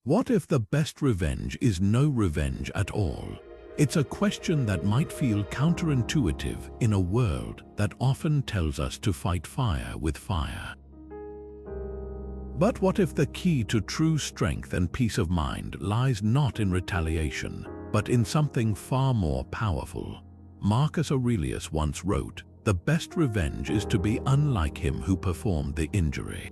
What if the best revenge is no revenge at all? It's a question that might feel counterintuitive in a world that often tells us to fight fire with fire. But what if the key to true strength and peace of mind lies not in retaliation, but in something far more powerful? Marcus Aurelius once wrote, "The best revenge is to be unlike him who performed the injury."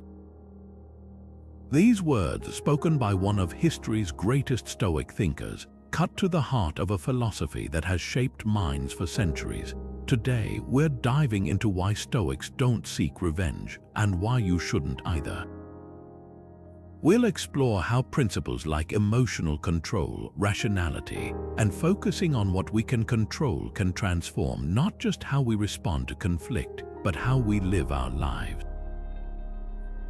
These words, spoken by one of history's greatest Stoic thinkers, cut to the heart of a philosophy that has shaped minds for centuries. Today, we're diving into why Stoics don't seek revenge and why you shouldn't either. We'll explore how principles like emotional control, rationality, and focusing on what we can control can transform not just how we respond to conflict, but how we live our lives.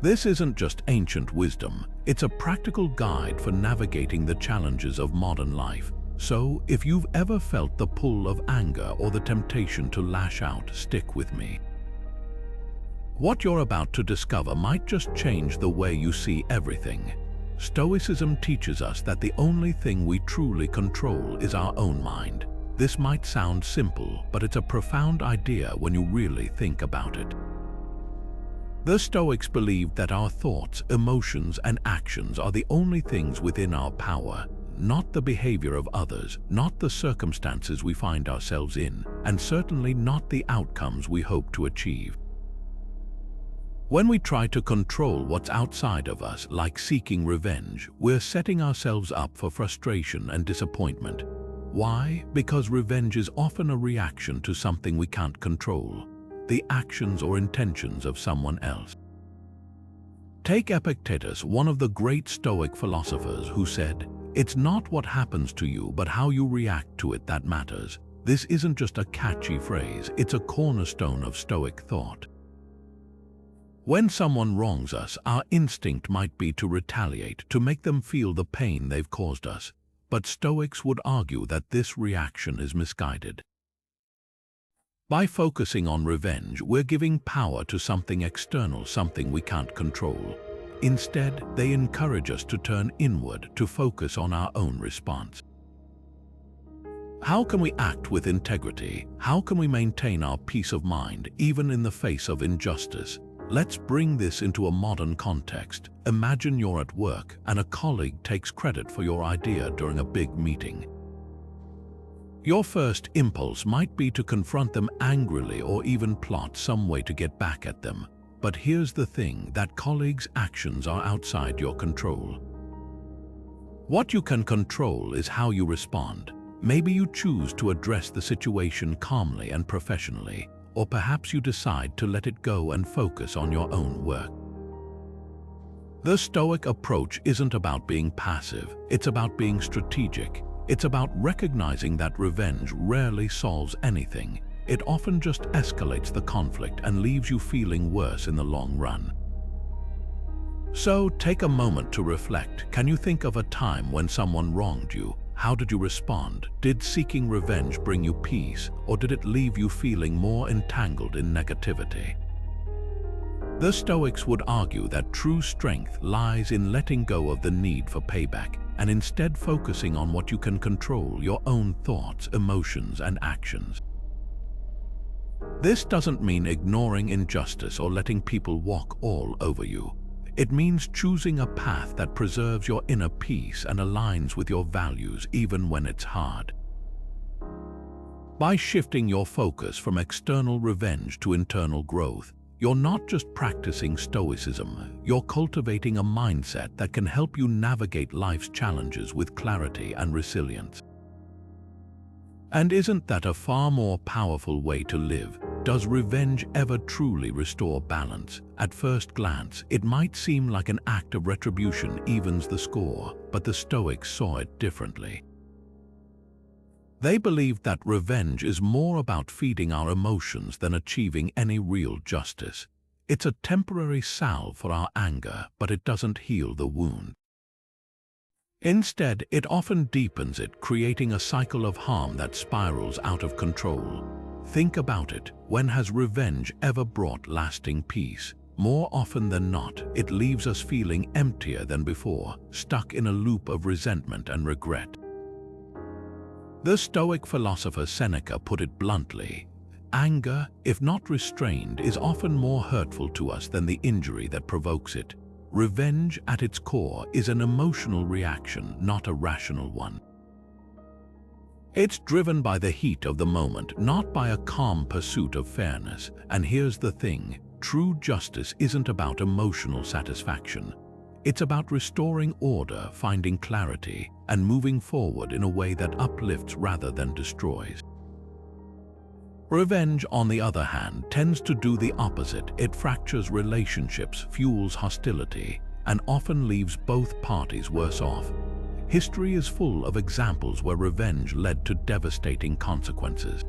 This isn't just ancient wisdom, it's a practical guide for navigating the challenges of modern life. So, if you've ever felt the pull of anger or the temptation to lash out, stick with me. What you're about to discover might just change the way you see everything. Stoicism teaches us that the only thing we truly control is our own mind. This might sound simple, but it's a profound idea when you really think about it. The Stoics believed that our thoughts, emotions, and actions are the only things within our power, not the behavior of others, not the circumstances we find ourselves in, and certainly not the outcomes we hope to achieve. When we try to control what's outside of us, like seeking revenge, we're setting ourselves up for frustration and disappointment. Why? Because revenge is often a reaction to something we can't control, the actions or intentions of someone else. Take Epictetus, one of the great Stoic philosophers, who said, "It's not what happens to you, but how you react to it that matters." This isn't just a catchy phrase, it's a cornerstone of Stoic thought. When someone wrongs us, our instinct might be to retaliate, to make them feel the pain they've caused us. But Stoics would argue that this reaction is misguided. By focusing on revenge, we're giving power to something external, something we can't control. Instead, they encourage us to turn inward, to focus on our own response. How can we act with integrity? How can we maintain our peace of mind, even in the face of injustice? Let's bring this into a modern context. Imagine you're at work and a colleague takes credit for your idea during a big meeting. Your first impulse might be to confront them angrily or even plot some way to get back at them. But here's the thing, that colleague's actions are outside your control. What you can control is how you respond. Maybe you choose to address the situation calmly and professionally, or perhaps you decide to let it go and focus on your own work. The Stoic approach isn't about being passive, it's about being strategic. It's about recognizing that revenge rarely solves anything. It often just escalates the conflict and leaves you feeling worse in the long run. So take a moment to reflect. Can you think of a time when someone wronged you? How did you respond? Did seeking revenge bring you peace, or did it leave you feeling more entangled in negativity? The Stoics would argue that true strength lies in letting go of the need for payback and instead focusing on what you can control, your own thoughts, emotions, and actions. This doesn't mean ignoring injustice or letting people walk all over you. It means choosing a path that preserves your inner peace and aligns with your values even when it's hard. By shifting your focus from external revenge to internal growth, you're not just practicing Stoicism, you're cultivating a mindset that can help you navigate life's challenges with clarity and resilience. And isn't that a far more powerful way to live? Does revenge ever truly restore balance? At first glance, it might seem like an act of retribution evens the score, but the Stoics saw it differently. They believed that revenge is more about feeding our emotions than achieving any real justice. It's a temporary salve for our anger, but it doesn't heal the wound. Instead, it often deepens it, creating a cycle of harm that spirals out of control. Think about it. When has revenge ever brought lasting peace? more often than not, it leaves us feeling emptier than before, stuck in a loop of resentment and regret. The Stoic philosopher Seneca put it bluntly: anger, if not restrained, is often more hurtful to us than the injury that provokes it. Revenge, at its core, is an emotional reaction, not a rational one. It's driven by the heat of the moment, not by a calm pursuit of fairness. And here's the thing: true justice isn't about emotional satisfaction. It's about restoring order, finding clarity, and moving forward in a way that uplifts rather than destroys. Revenge, on the other hand, tends to do the opposite. It fractures relationships, fuels hostility, and often leaves both parties worse off. History is full of examples where revenge led to devastating consequences.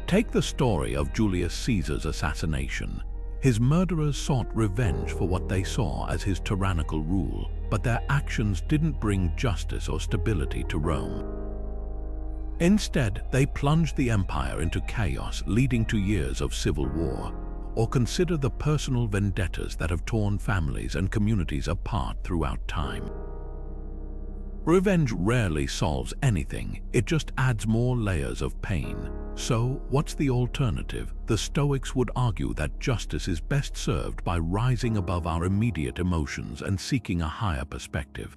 Take the story of Julius Caesar's assassination. His murderers sought revenge for what they saw as his tyrannical rule, but their actions didn't bring justice or stability to Rome. Instead, they plunged the empire into chaos, leading to years of civil war. Or consider the personal vendettas that have torn families and communities apart throughout time. Revenge rarely solves anything, it just adds more layers of pain. So, what's the alternative? The Stoics would argue that justice is best served by rising above our immediate emotions and seeking a higher perspective.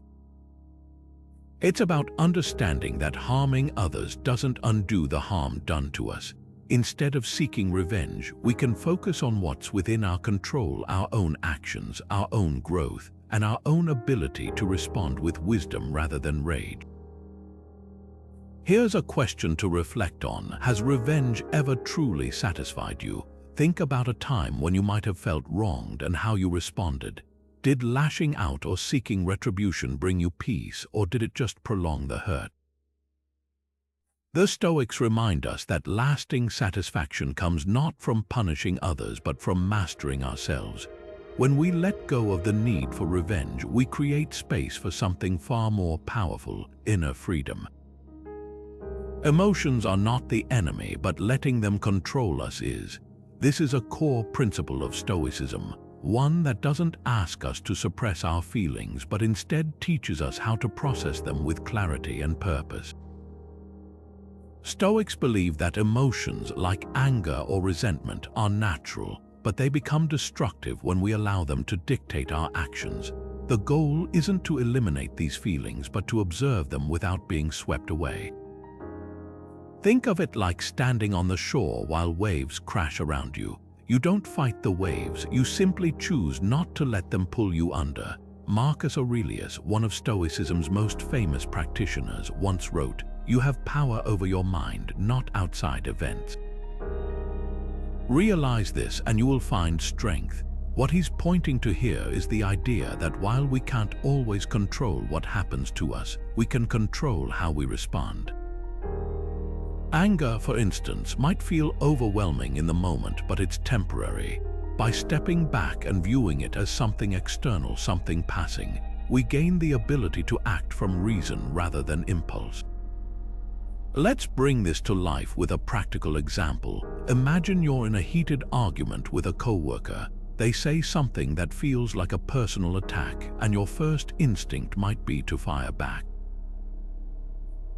It's about understanding that harming others doesn't undo the harm done to us. Instead of seeking revenge, we can focus on what's within our control: our own actions, our own growth, and our own ability to respond with wisdom rather than rage. Here's a question to reflect on: has revenge ever truly satisfied you? Think about a time when you might have felt wronged and how you responded. Did lashing out or seeking retribution bring you peace, or did it just prolong the hurt? The Stoics remind us that lasting satisfaction comes not from punishing others but from mastering ourselves. When we let go of the need for revenge, we create space for something far more powerful: inner freedom. Emotions are not the enemy, but letting them control us is. This is a core principle of Stoicism, one that doesn't ask us to suppress our feelings, but instead teaches us how to process them with clarity and purpose. Stoics believe that emotions like anger or resentment are natural, but they become destructive when we allow them to dictate our actions. The goal isn't to eliminate these feelings, but to observe them without being swept away. Think of it like standing on the shore while waves crash around you. You don't fight the waves, you simply choose not to let them pull you under. Marcus Aurelius, one of Stoicism's most famous practitioners, once wrote, "You have power over your mind, not outside events." Realize this and you will find strength. What he's pointing to here is the idea that while we can't always control what happens to us, we can control how we respond. Anger, for instance, might feel overwhelming in the moment, but it's temporary. By stepping back and viewing it as something external, something passing, we gain the ability to act from reason rather than impulse. Let's bring this to life with a practical example. Imagine you're in a heated argument with a coworker. They say something that feels like a personal attack, and your first instinct might be to fire back.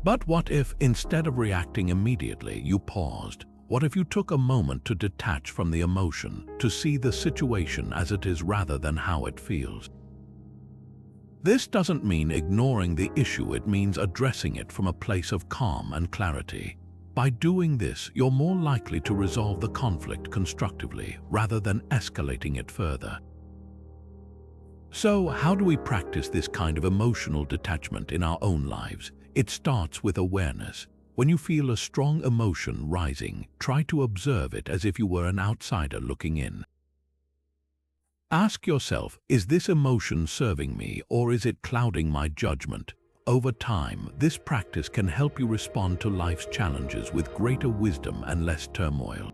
But what if, instead of reacting immediately, you paused? What if you took a moment to detach from the emotion, to see the situation as it is rather than how it feels? This doesn't mean ignoring the issue, it means addressing it from a place of calm and clarity. By doing this, you're more likely to resolve the conflict constructively, rather than escalating it further. So, how do we practice this kind of emotional detachment in our own lives? It starts with awareness. When you feel a strong emotion rising, try to observe it as if you were an outsider looking in. Ask yourself, is this emotion serving me, or is it clouding my judgment? Over time, this practice can help you respond to life's challenges with greater wisdom and less turmoil.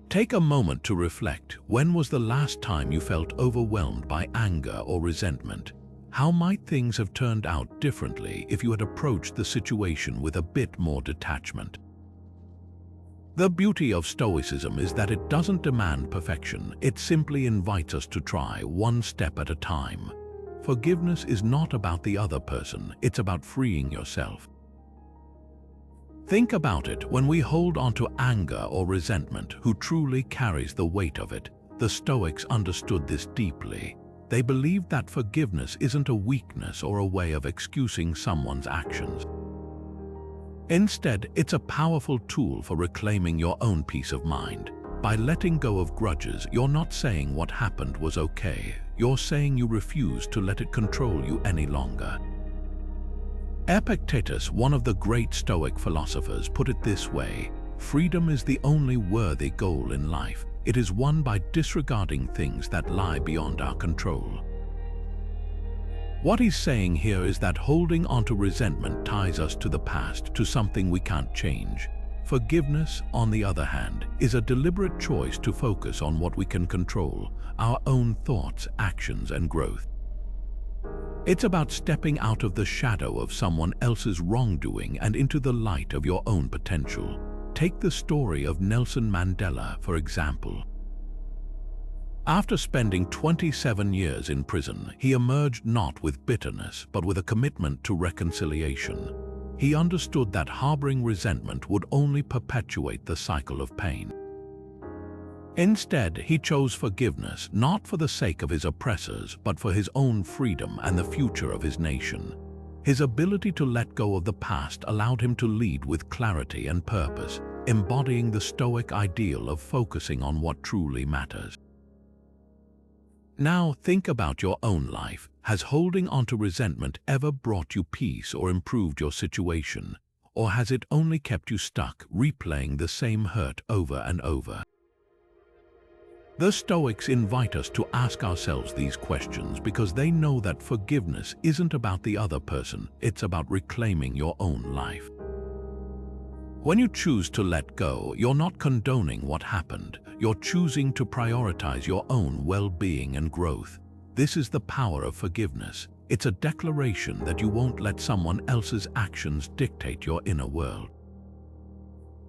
Take a moment to reflect. When was the last time you felt overwhelmed by anger or resentment? How might things have turned out differently if you had approached the situation with a bit more detachment? The beauty of Stoicism is that it doesn't demand perfection, it simply invites us to try one step at a time. Forgiveness is not about the other person, it's about freeing yourself. Think about it, when we hold on to anger or resentment, who truly carries the weight of it? The Stoics understood this deeply. They believed that forgiveness isn't a weakness or a way of excusing someone's actions. Instead, it's a powerful tool for reclaiming your own peace of mind. By letting go of grudges, you're not saying what happened was okay. You're saying you refuse to let it control you any longer. Epictetus, one of the great Stoic philosophers, put it this way: freedom is the only worthy goal in life. It is won by disregarding things that lie beyond our control. What he's saying here is that holding onto resentment ties us to the past, to something we can't change. Forgiveness, on the other hand, is a deliberate choice to focus on what we can control, our own thoughts, actions, and growth. It's about stepping out of the shadow of someone else's wrongdoing and into the light of your own potential. Take the story of Nelson Mandela, for example. After spending 27 years in prison, he emerged not with bitterness, but with a commitment to reconciliation. He understood that harboring resentment would only perpetuate the cycle of pain. Instead, he chose forgiveness, not for the sake of his oppressors, but for his own freedom and the future of his nation. His ability to let go of the past allowed him to lead with clarity and purpose, embodying the Stoic ideal of focusing on what truly matters. Now think about your own life. Has holding onto resentment ever brought you peace or improved your situation? Or has it only kept you stuck, replaying the same hurt over and over? The Stoics invite us to ask ourselves these questions because they know that forgiveness isn't about the other person, it's about reclaiming your own life. When you choose to let go, you're not condoning what happened. You're choosing to prioritize your own well-being and growth. This is the power of forgiveness. It's a declaration that you won't let someone else's actions dictate your inner world.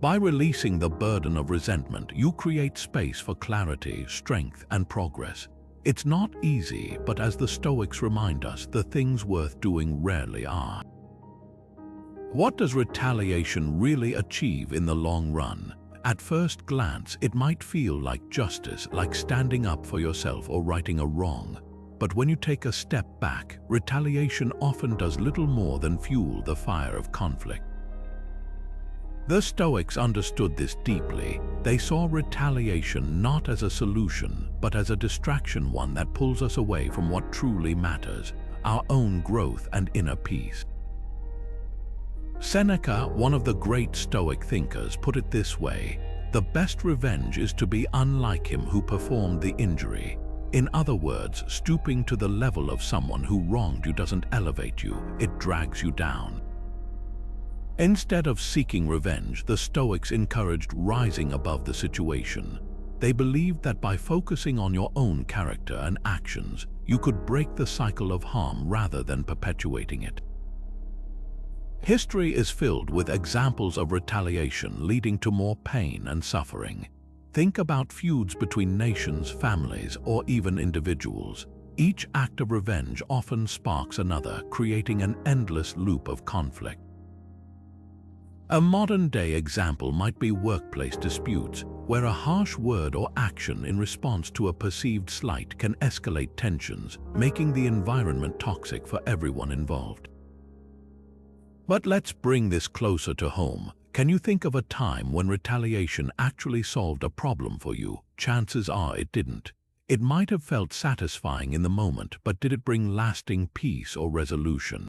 By releasing the burden of resentment, you create space for clarity, strength, and progress. It's not easy, but as the Stoics remind us, the things worth doing rarely are. What does retaliation really achieve in the long run? At first glance, it might feel like justice, like standing up for yourself or righting a wrong. But when you take a step back, retaliation often does little more than fuel the fire of conflict. The Stoics understood this deeply. They saw retaliation not as a solution, but as a distraction, one that pulls us away from what truly matters, our own growth and inner peace. Seneca, one of the great Stoic thinkers, put it this way: the best revenge is to be unlike him who performed the injury. In other words, stooping to the level of someone who wronged you doesn't elevate you, it drags you down. Instead of seeking revenge, the Stoics encouraged rising above the situation. They believed that by focusing on your own character and actions, you could break the cycle of harm rather than perpetuating it. History is filled with examples of retaliation leading to more pain and suffering. Think about feuds between nations, families, or even individuals. Each act of revenge often sparks another, creating an endless loop of conflict. A modern-day example might be workplace disputes, where a harsh word or action in response to a perceived slight can escalate tensions, making the environment toxic for everyone involved. But let's bring this closer to home. Can you think of a time when retaliation actually solved a problem for you? Chances are it didn't. It might have felt satisfying in the moment, but did it bring lasting peace or resolution?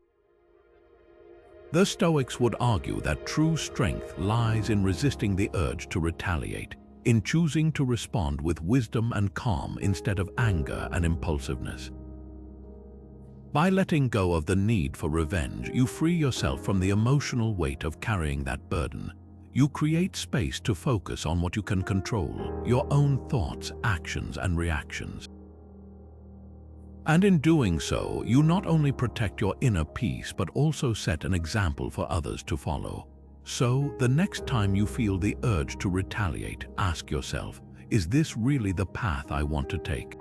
The Stoics would argue that true strength lies in resisting the urge to retaliate, in choosing to respond with wisdom and calm instead of anger and impulsiveness. By letting go of the need for revenge, you free yourself from the emotional weight of carrying that burden. You create space to focus on what you can control, your own thoughts, actions, and reactions. And in doing so, you not only protect your inner peace, but also set an example for others to follow. So, the next time you feel the urge to retaliate, ask yourself, is this really the path I want to take?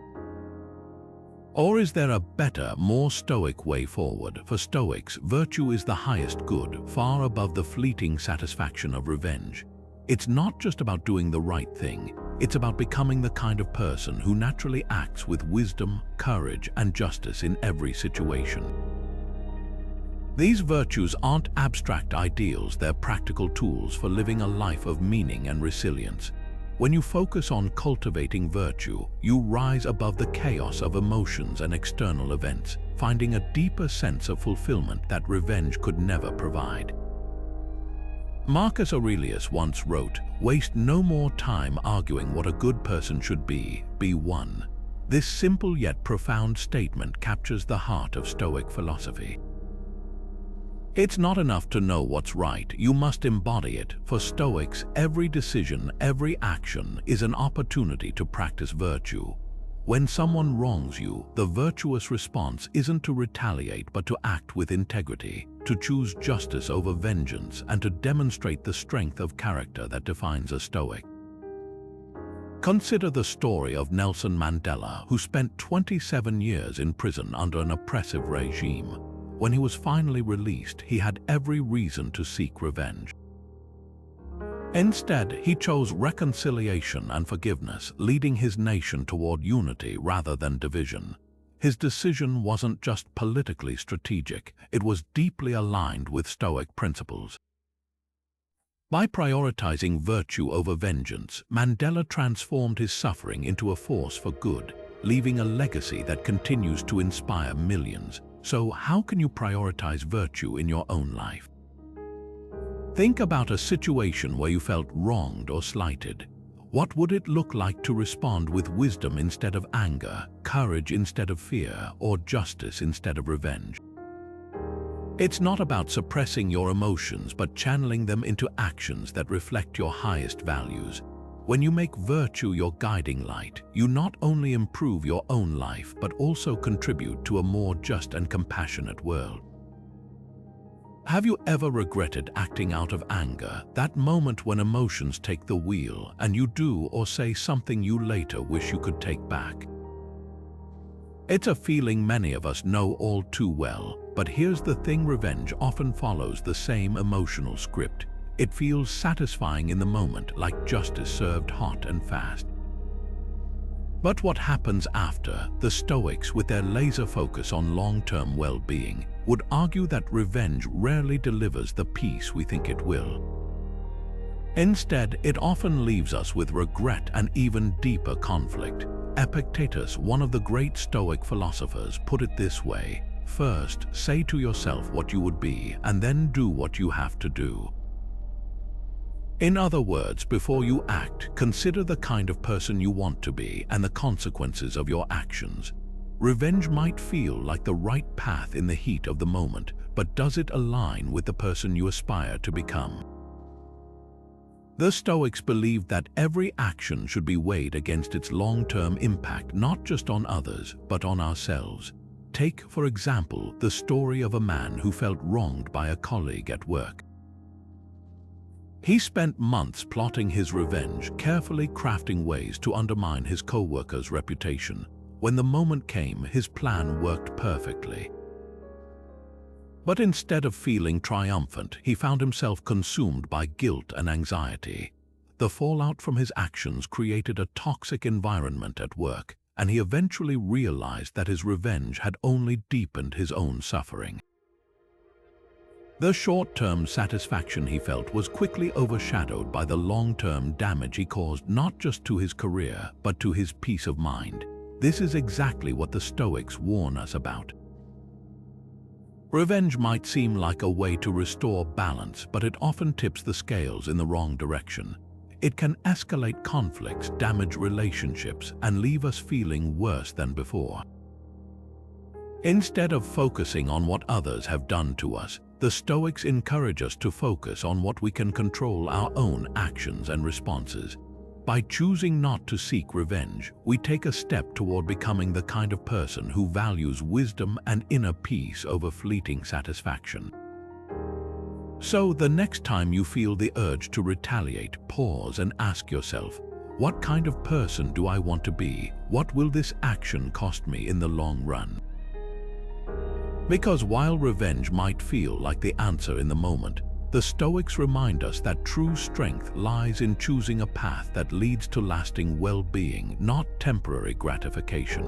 Or is there a better, more stoic way forward? For Stoics, virtue is the highest good, far above the fleeting satisfaction of revenge. It's not just about doing the right thing, it's about becoming the kind of person who naturally acts with wisdom, courage, and justice in every situation. These virtues aren't abstract ideals, they're practical tools for living a life of meaning and resilience. When you focus on cultivating virtue, you rise above the chaos of emotions and external events, finding a deeper sense of fulfillment that revenge could never provide. Marcus Aurelius once wrote, "Waste no more time arguing what a good person should be one." This simple yet profound statement captures the heart of Stoic philosophy. It's not enough to know what's right, you must embody it. For Stoics, every decision, every action is an opportunity to practice virtue. When someone wrongs you, the virtuous response isn't to retaliate but to act with integrity, to choose justice over vengeance, and to demonstrate the strength of character that defines a Stoic. Consider the story of Nelson Mandela, who spent 27 years in prison under an oppressive regime. When he was finally released, he had every reason to seek revenge. Instead, he chose reconciliation and forgiveness, leading his nation toward unity rather than division. His decision wasn't just politically strategic, it was deeply aligned with Stoic principles. By prioritizing virtue over vengeance, Mandela transformed his suffering into a force for good, leaving a legacy that continues to inspire millions. So, how can you prioritize virtue in your own life? Think about a situation where you felt wronged or slighted. What would it look like to respond with wisdom instead of anger, courage instead of fear, or justice instead of revenge? It's not about suppressing your emotions, but channeling them into actions that reflect your highest values. When you make virtue your guiding light, you not only improve your own life, but also contribute to a more just and compassionate world. Have you ever regretted acting out of anger, that moment when emotions take the wheel and you do or say something you later wish you could take back? It's a feeling many of us know all too well, but here's the thing: revenge often follows the same emotional script. It feels satisfying in the moment, like justice served hot and fast. But what happens after? The Stoics, with their laser focus on long-term well-being, would argue that revenge rarely delivers the peace we think it will. Instead, it often leaves us with regret and even deeper conflict. Epictetus, one of the great Stoic philosophers, put it this way: "First, say to yourself what you would be, and then do what you have to do." In other words, before you act, consider the kind of person you want to be and the consequences of your actions. Revenge might feel like the right path in the heat of the moment, but does it align with the person you aspire to become? The Stoics believed that every action should be weighed against its long-term impact, not just on others, but on ourselves. Take, for example, the story of a man who felt wronged by a colleague at work. He spent months plotting his revenge, carefully crafting ways to undermine his co-worker's reputation. When the moment came, his plan worked perfectly. But instead of feeling triumphant, he found himself consumed by guilt and anxiety. The fallout from his actions created a toxic environment at work, and he eventually realized that his revenge had only deepened his own suffering. The short-term satisfaction he felt was quickly overshadowed by the long-term damage he caused, not just to his career, but to his peace of mind. This is exactly what the Stoics warn us about. Revenge might seem like a way to restore balance, but it often tips the scales in the wrong direction. It can escalate conflicts, damage relationships, and leave us feeling worse than before. Instead of focusing on what others have done to us, the Stoics encourage us to focus on what we can control: our own actions and responses. By choosing not to seek revenge, we take a step toward becoming the kind of person who values wisdom and inner peace over fleeting satisfaction. So the next time you feel the urge to retaliate, pause and ask yourself, what kind of person do I want to be? What will this action cost me in the long run? Because while revenge might feel like the answer in the moment, the Stoics remind us that true strength lies in choosing a path that leads to lasting well-being, not temporary gratification.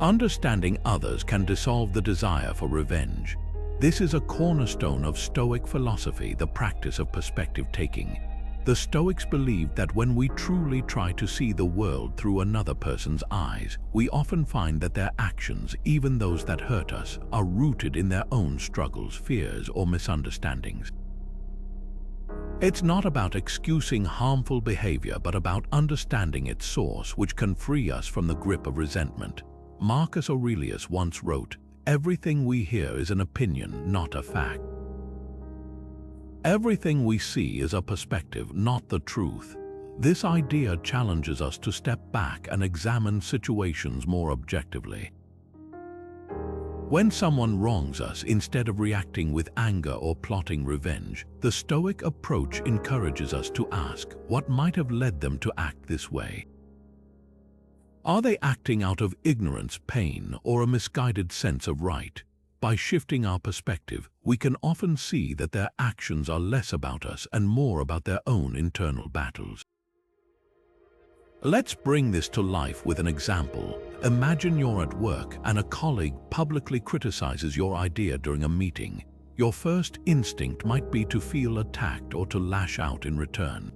Understanding others can dissolve the desire for revenge. This is a cornerstone of Stoic philosophy, the practice of perspective-taking. The Stoics believed that when we truly try to see the world through another person's eyes, we often find that their actions, even those that hurt us, are rooted in their own struggles, fears, or misunderstandings. It's not about excusing harmful behavior, but about understanding its source, which can free us from the grip of resentment. Marcus Aurelius once wrote, "Everything we hear is an opinion, not a fact." Everything we see is a perspective, not the truth. This idea challenges us to step back and examine situations more objectively. When someone wrongs us, instead of reacting with anger or plotting revenge, the Stoic approach encourages us to ask, what might have led them to act this way? Are they acting out of ignorance, pain, or a misguided sense of right? By shifting our perspective, we can often see that their actions are less about us and more about their own internal battles. Let's bring this to life with an example. Imagine you're at work and a colleague publicly criticizes your idea during a meeting. Your first instinct might be to feel attacked or to lash out in return.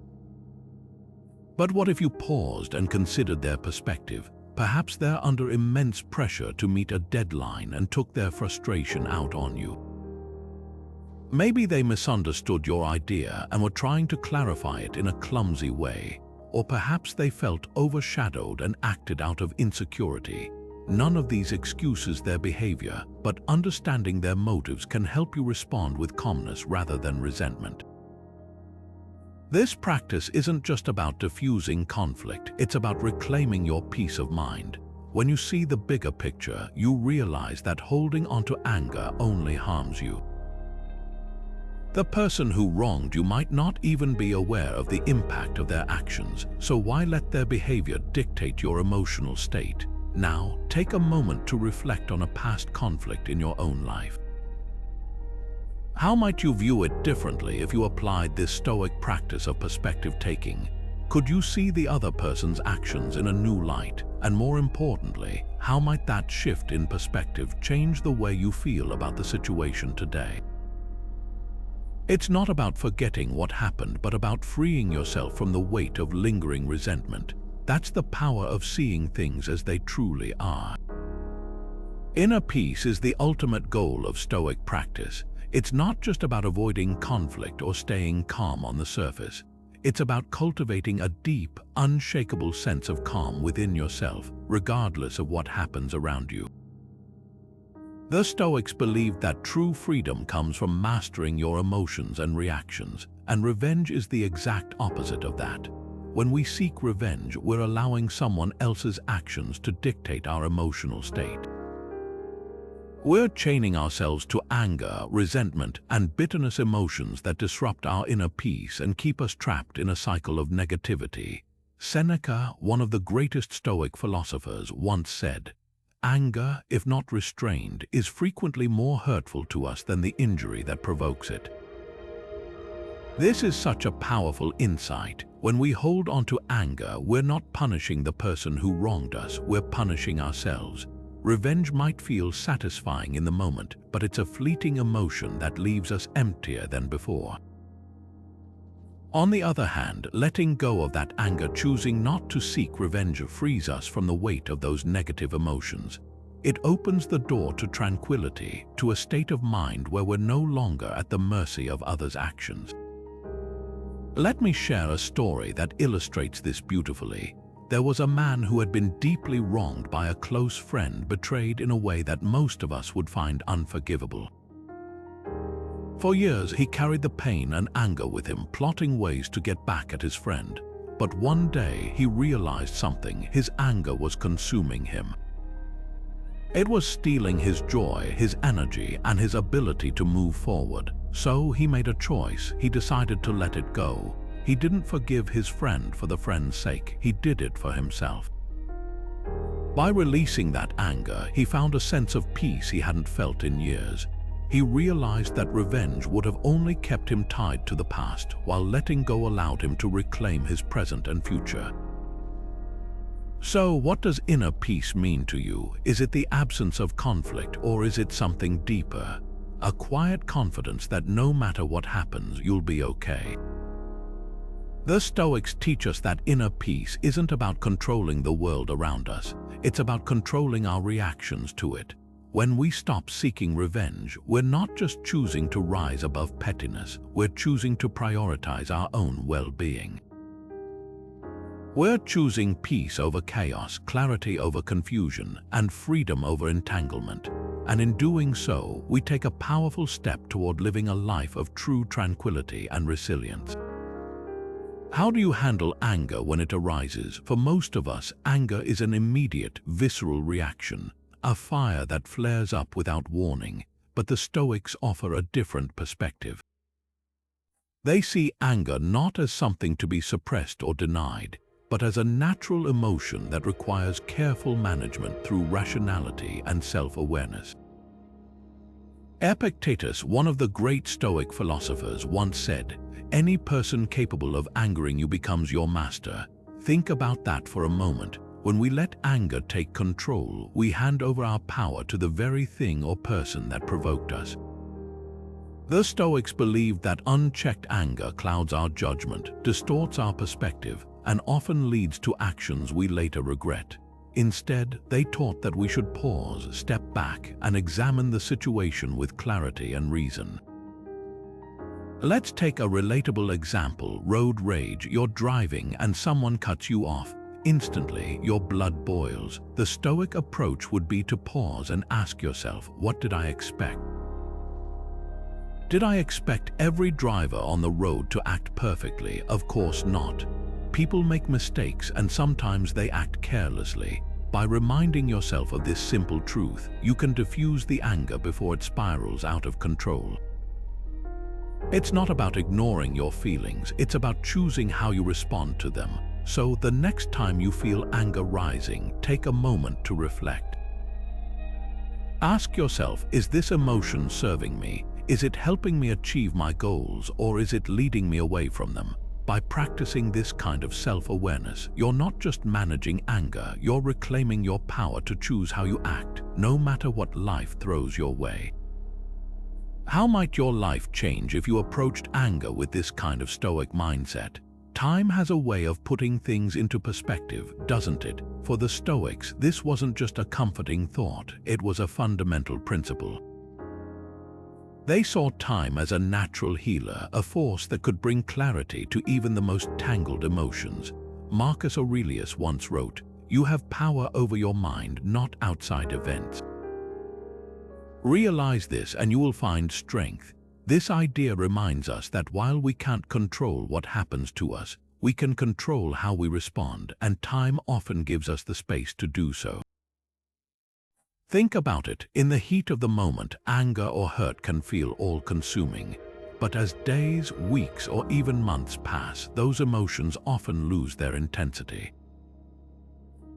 But what if you paused and considered their perspective? Perhaps they're under immense pressure to meet a deadline and took their frustration out on you. Maybe they misunderstood your idea and were trying to clarify it in a clumsy way. Or perhaps they felt overshadowed and acted out of insecurity. None of these excuses their behavior, but understanding their motives can help you respond with calmness rather than resentment. This practice isn't just about diffusing conflict, it's about reclaiming your peace of mind. When you see the bigger picture, you realize that holding onto anger only harms you. The person who wronged you might not even be aware of the impact of their actions, so why let their behavior dictate your emotional state? Now, take a moment to reflect on a past conflict in your own life. How might you view it differently if you applied this Stoic practice of perspective-taking? Could you see the other person's actions in a new light? And more importantly, how might that shift in perspective change the way you feel about the situation today? It's not about forgetting what happened, but about freeing yourself from the weight of lingering resentment. That's the power of seeing things as they truly are. Inner peace is the ultimate goal of Stoic practice. It's not just about avoiding conflict or staying calm on the surface. It's about cultivating a deep, unshakable sense of calm within yourself, regardless of what happens around you. The Stoics believed that true freedom comes from mastering your emotions and reactions, and revenge is the exact opposite of that. When we seek revenge, we're allowing someone else's actions to dictate our emotional state. We're chaining ourselves to anger, resentment, and bitterness, emotions that disrupt our inner peace and keep us trapped in a cycle of negativity. Seneca, one of the greatest Stoic philosophers, once said, "Anger, if not restrained, is frequently more hurtful to us than the injury that provokes it." This is such a powerful insight. When we hold on to anger, we're not punishing the person who wronged us, we're punishing ourselves. Revenge might feel satisfying in the moment, but it's a fleeting emotion that leaves us emptier than before. On the other hand, letting go of that anger, choosing not to seek revenge, frees us from the weight of those negative emotions. It opens the door to tranquility, to a state of mind where we're no longer at the mercy of others' actions. Let me share a story that illustrates this beautifully. There was a man who had been deeply wronged by a close friend, betrayed in a way that most of us would find unforgivable. For years, he carried the pain and anger with him, plotting ways to get back at his friend. But one day, he realized something. His anger was consuming him. It was stealing his joy, his energy, and his ability to move forward. So he made a choice. He decided to let it go. He didn't forgive his friend for the friend's sake. He did it for himself. By releasing that anger, he found a sense of peace he hadn't felt in years. He realized that revenge would have only kept him tied to the past, while letting go allowed him to reclaim his present and future. So, what does inner peace mean to you? Is it the absence of conflict, or is it something deeper? A quiet confidence that no matter what happens, you'll be okay. The Stoics teach us that inner peace isn't about controlling the world around us. It's about controlling our reactions to it. When we stop seeking revenge, we're not just choosing to rise above pettiness, we're choosing to prioritize our own well-being. We're choosing peace over chaos, clarity over confusion, and freedom over entanglement. And in doing so, we take a powerful step toward living a life of true tranquility and resilience. How do you handle anger when it arises? For most of us, anger is an immediate, visceral reaction, a fire that flares up without warning, but the Stoics offer a different perspective. They see anger not as something to be suppressed or denied, but as a natural emotion that requires careful management through rationality and self-awareness. Epictetus, one of the great Stoic philosophers, once said, "Any person capable of angering you becomes your master." Think about that for a moment. When we let anger take control, we hand over our power to the very thing or person that provoked us. The Stoics believed that unchecked anger clouds our judgment, distorts our perspective, and often leads to actions we later regret. Instead, they taught that we should pause, step back, and examine the situation with clarity and reason. Let's take a relatable example: road rage. You're driving and someone cuts you off. Instantly, your blood boils. The Stoic approach would be to pause and ask yourself, what did I expect? Did I expect every driver on the road to act perfectly? Of course not. People make mistakes and sometimes they act carelessly. By reminding yourself of this simple truth, you can diffuse the anger before it spirals out of control. It's not about ignoring your feelings, it's about choosing how you respond to them. So the next time you feel anger rising, take a moment to reflect. Ask yourself, is this emotion serving me? Is it helping me achieve my goals, or is it leading me away from them? By practicing this kind of self-awareness, you're not just managing anger, you're reclaiming your power to choose how you act, no matter what life throws your way. How might your life change if you approached anger with this kind of Stoic mindset? Time has a way of putting things into perspective, doesn't it? For the Stoics, this wasn't just a comforting thought, it was a fundamental principle. They saw time as a natural healer, a force that could bring clarity to even the most tangled emotions. Marcus Aurelius once wrote, "You have power over your mind, not outside events." Realize this and you will find strength. This idea reminds us that while we can't control what happens to us, we can control how we respond, and time often gives us the space to do so. Think about it. In the heat of the moment, anger or hurt can feel all-consuming. But as days, weeks, or even months pass, those emotions often lose their intensity.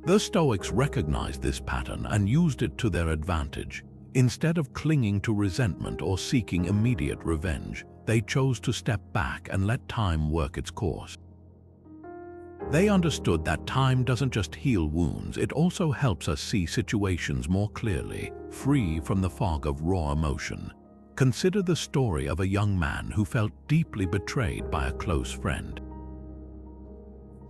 The Stoics recognized this pattern and used it to their advantage. Instead of clinging to resentment or seeking immediate revenge, they chose to step back and let time work its course. They understood that time doesn't just heal wounds, it also helps us see situations more clearly, free from the fog of raw emotion. Consider the story of a young man who felt deeply betrayed by a close friend.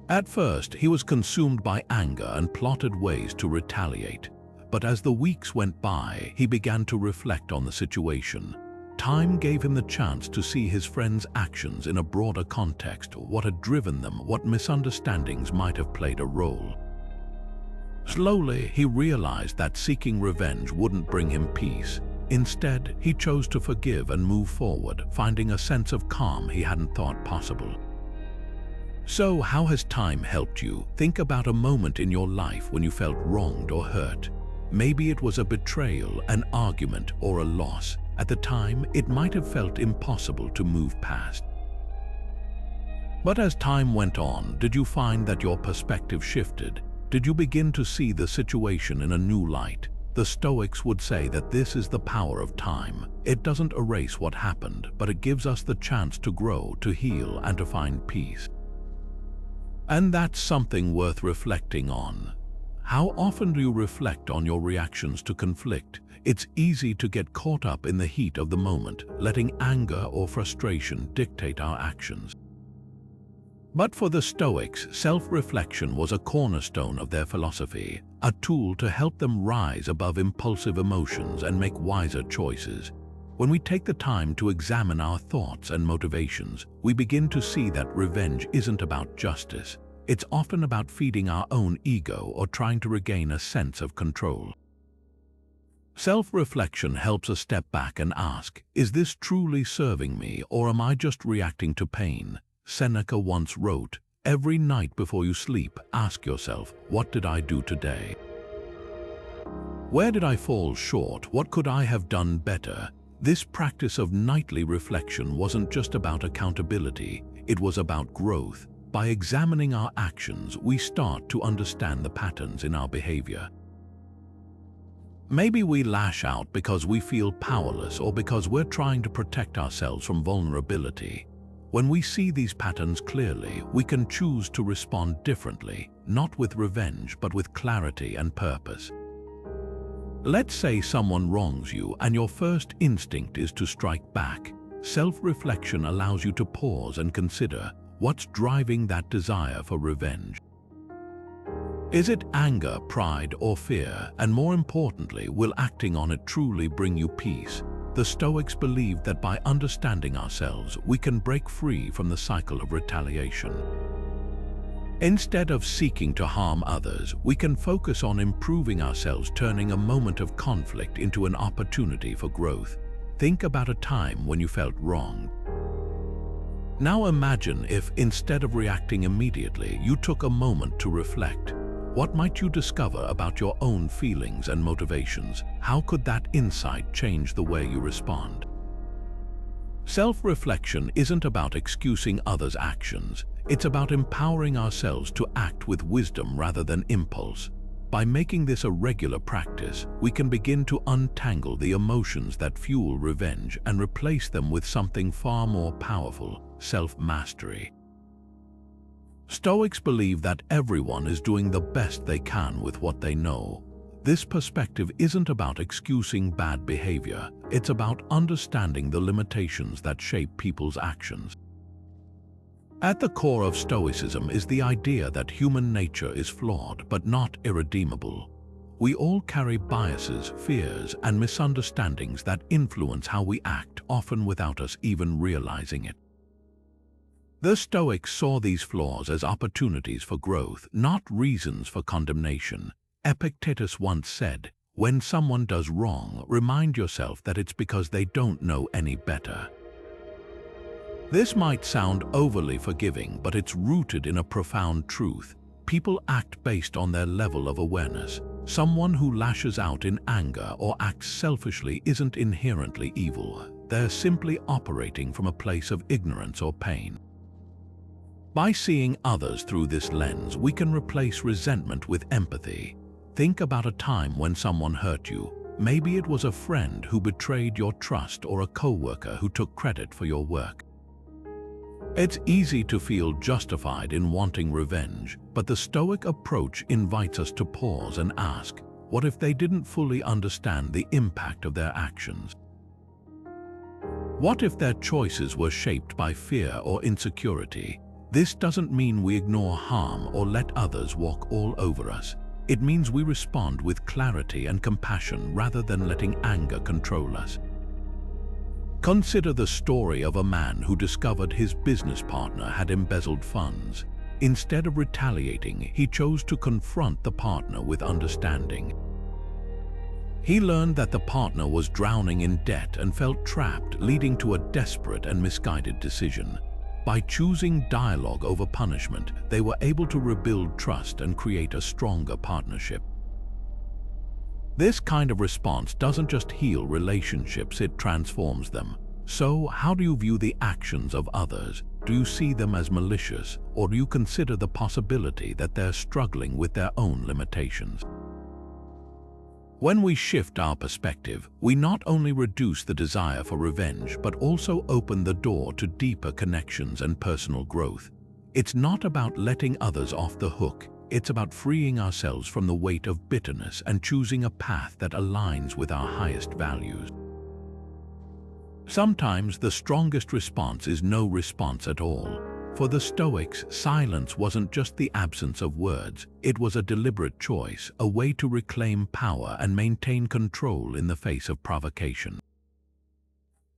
At first, he was consumed by anger and plotted ways to retaliate. But as the weeks went by, he began to reflect on the situation. Time gave him the chance to see his friend's actions in a broader context, what had driven them, what misunderstandings might have played a role. Slowly, he realized that seeking revenge wouldn't bring him peace. Instead, he chose to forgive and move forward, finding a sense of calm he hadn't thought possible. So, how has time helped you? Think about a moment in your life when you felt wronged or hurt. Maybe it was a betrayal, an argument, or a loss. At the time, it might have felt impossible to move past. But as time went on, did you find that your perspective shifted? Did you begin to see the situation in a new light? The Stoics would say that this is the power of time. It doesn't erase what happened, but it gives us the chance to grow, to heal, and to find peace. And that's something worth reflecting on. How often do you reflect on your reactions to conflict? It's easy to get caught up in the heat of the moment, letting anger or frustration dictate our actions. But for the Stoics, self-reflection was a cornerstone of their philosophy, a tool to help them rise above impulsive emotions and make wiser choices. When we take the time to examine our thoughts and motivations, we begin to see that revenge isn't about justice. It's often about feeding our own ego or trying to regain a sense of control. Self-reflection helps us step back and ask, is this truly serving me, or am I just reacting to pain? Seneca once wrote, "Every night before you sleep, ask yourself, what did I do today? Where did I fall short? What could I have done better?" This practice of nightly reflection wasn't just about accountability, it was about growth. By examining our actions, we start to understand the patterns in our behavior. Maybe we lash out because we feel powerless or because we're trying to protect ourselves from vulnerability. When we see these patterns clearly, we can choose to respond differently, not with revenge, but with clarity and purpose. Let's say someone wrongs you and your first instinct is to strike back. Self-reflection allows you to pause and consider, what's driving that desire for revenge? Is it anger, pride, or fear? And more importantly, will acting on it truly bring you peace? The Stoics believed that by understanding ourselves, we can break free from the cycle of retaliation. Instead of seeking to harm others, we can focus on improving ourselves, turning a moment of conflict into an opportunity for growth. Think about a time when you felt wronged. Now imagine if, instead of reacting immediately, you took a moment to reflect. What might you discover about your own feelings and motivations? How could that insight change the way you respond? Self-reflection isn't about excusing others' actions. It's about empowering ourselves to act with wisdom rather than impulse. By making this a regular practice, we can begin to untangle the emotions that fuel revenge and replace them with something far more powerful: self-mastery. Stoics believe that everyone is doing the best they can with what they know. This perspective isn't about excusing bad behavior, it's about understanding the limitations that shape people's actions. At the core of Stoicism is the idea that human nature is flawed but not irredeemable. We all carry biases, fears, and misunderstandings that influence how we act, often without us even realizing it. The Stoics saw these flaws as opportunities for growth, not reasons for condemnation. Epictetus once said, "When someone does wrong, remind yourself that it's because they don't know any better." This might sound overly forgiving, but it's rooted in a profound truth. People act based on their level of awareness. Someone who lashes out in anger or acts selfishly isn't inherently evil. They're simply operating from a place of ignorance or pain. By seeing others through this lens, we can replace resentment with empathy. Think about a time when someone hurt you. Maybe it was a friend who betrayed your trust or a coworker who took credit for your work. It's easy to feel justified in wanting revenge, but the Stoic approach invites us to pause and ask, what if they didn't fully understand the impact of their actions? What if their choices were shaped by fear or insecurity? This doesn't mean we ignore harm or let others walk all over us. It means we respond with clarity and compassion rather than letting anger control us. Consider the story of a man who discovered his business partner had embezzled funds. Instead of retaliating, he chose to confront the partner with understanding. He learned that the partner was drowning in debt and felt trapped, leading to a desperate and misguided decision. By choosing dialogue over punishment, they were able to rebuild trust and create a stronger partnership. This kind of response doesn't just heal relationships, it transforms them. So, how do you view the actions of others? Do you see them as malicious, or do you consider the possibility that they're struggling with their own limitations? When we shift our perspective, we not only reduce the desire for revenge, but also open the door to deeper connections and personal growth. It's not about letting others off the hook. It's about freeing ourselves from the weight of bitterness and choosing a path that aligns with our highest values. Sometimes the strongest response is no response at all. For the Stoics, silence wasn't just the absence of words, it was a deliberate choice, a way to reclaim power and maintain control in the face of provocation.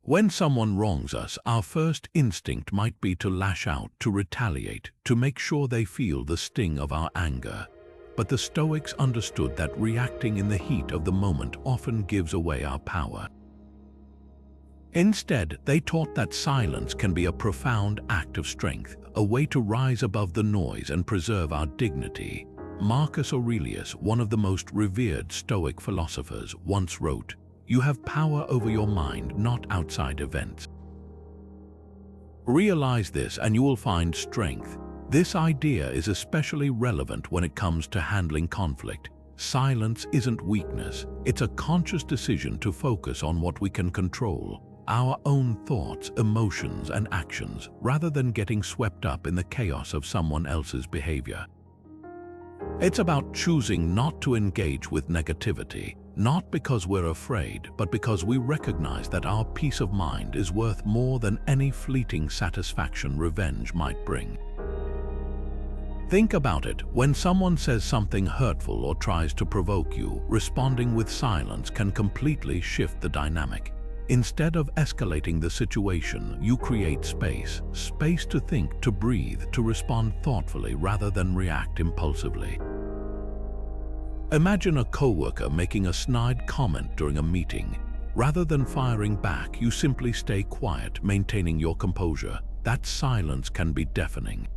When someone wrongs us, our first instinct might be to lash out, to retaliate, to make sure they feel the sting of our anger. But the Stoics understood that reacting in the heat of the moment often gives away our power. Instead, they taught that silence can be a profound act of strength, a way to rise above the noise and preserve our dignity. Marcus Aurelius, one of the most revered Stoic philosophers, once wrote, "You have power over your mind, not outside events." Realize this and you will find strength. This idea is especially relevant when it comes to handling conflict. Silence isn't weakness, it's a conscious decision to focus on what we can control. Our own thoughts, emotions, and actions, rather than getting swept up in the chaos of someone else's behavior. It's about choosing not to engage with negativity, not because we're afraid, but because we recognize that our peace of mind is worth more than any fleeting satisfaction revenge might bring. Think about it. When someone says something hurtful or tries to provoke you, responding with silence can completely shift the dynamic. Instead of escalating the situation, you create space to think, to breathe, to respond thoughtfully rather than react impulsively. Imagine a coworker making a snide comment during a meeting. Rather than firing back, you simply stay quiet, maintaining your composure. That silence can be deafening.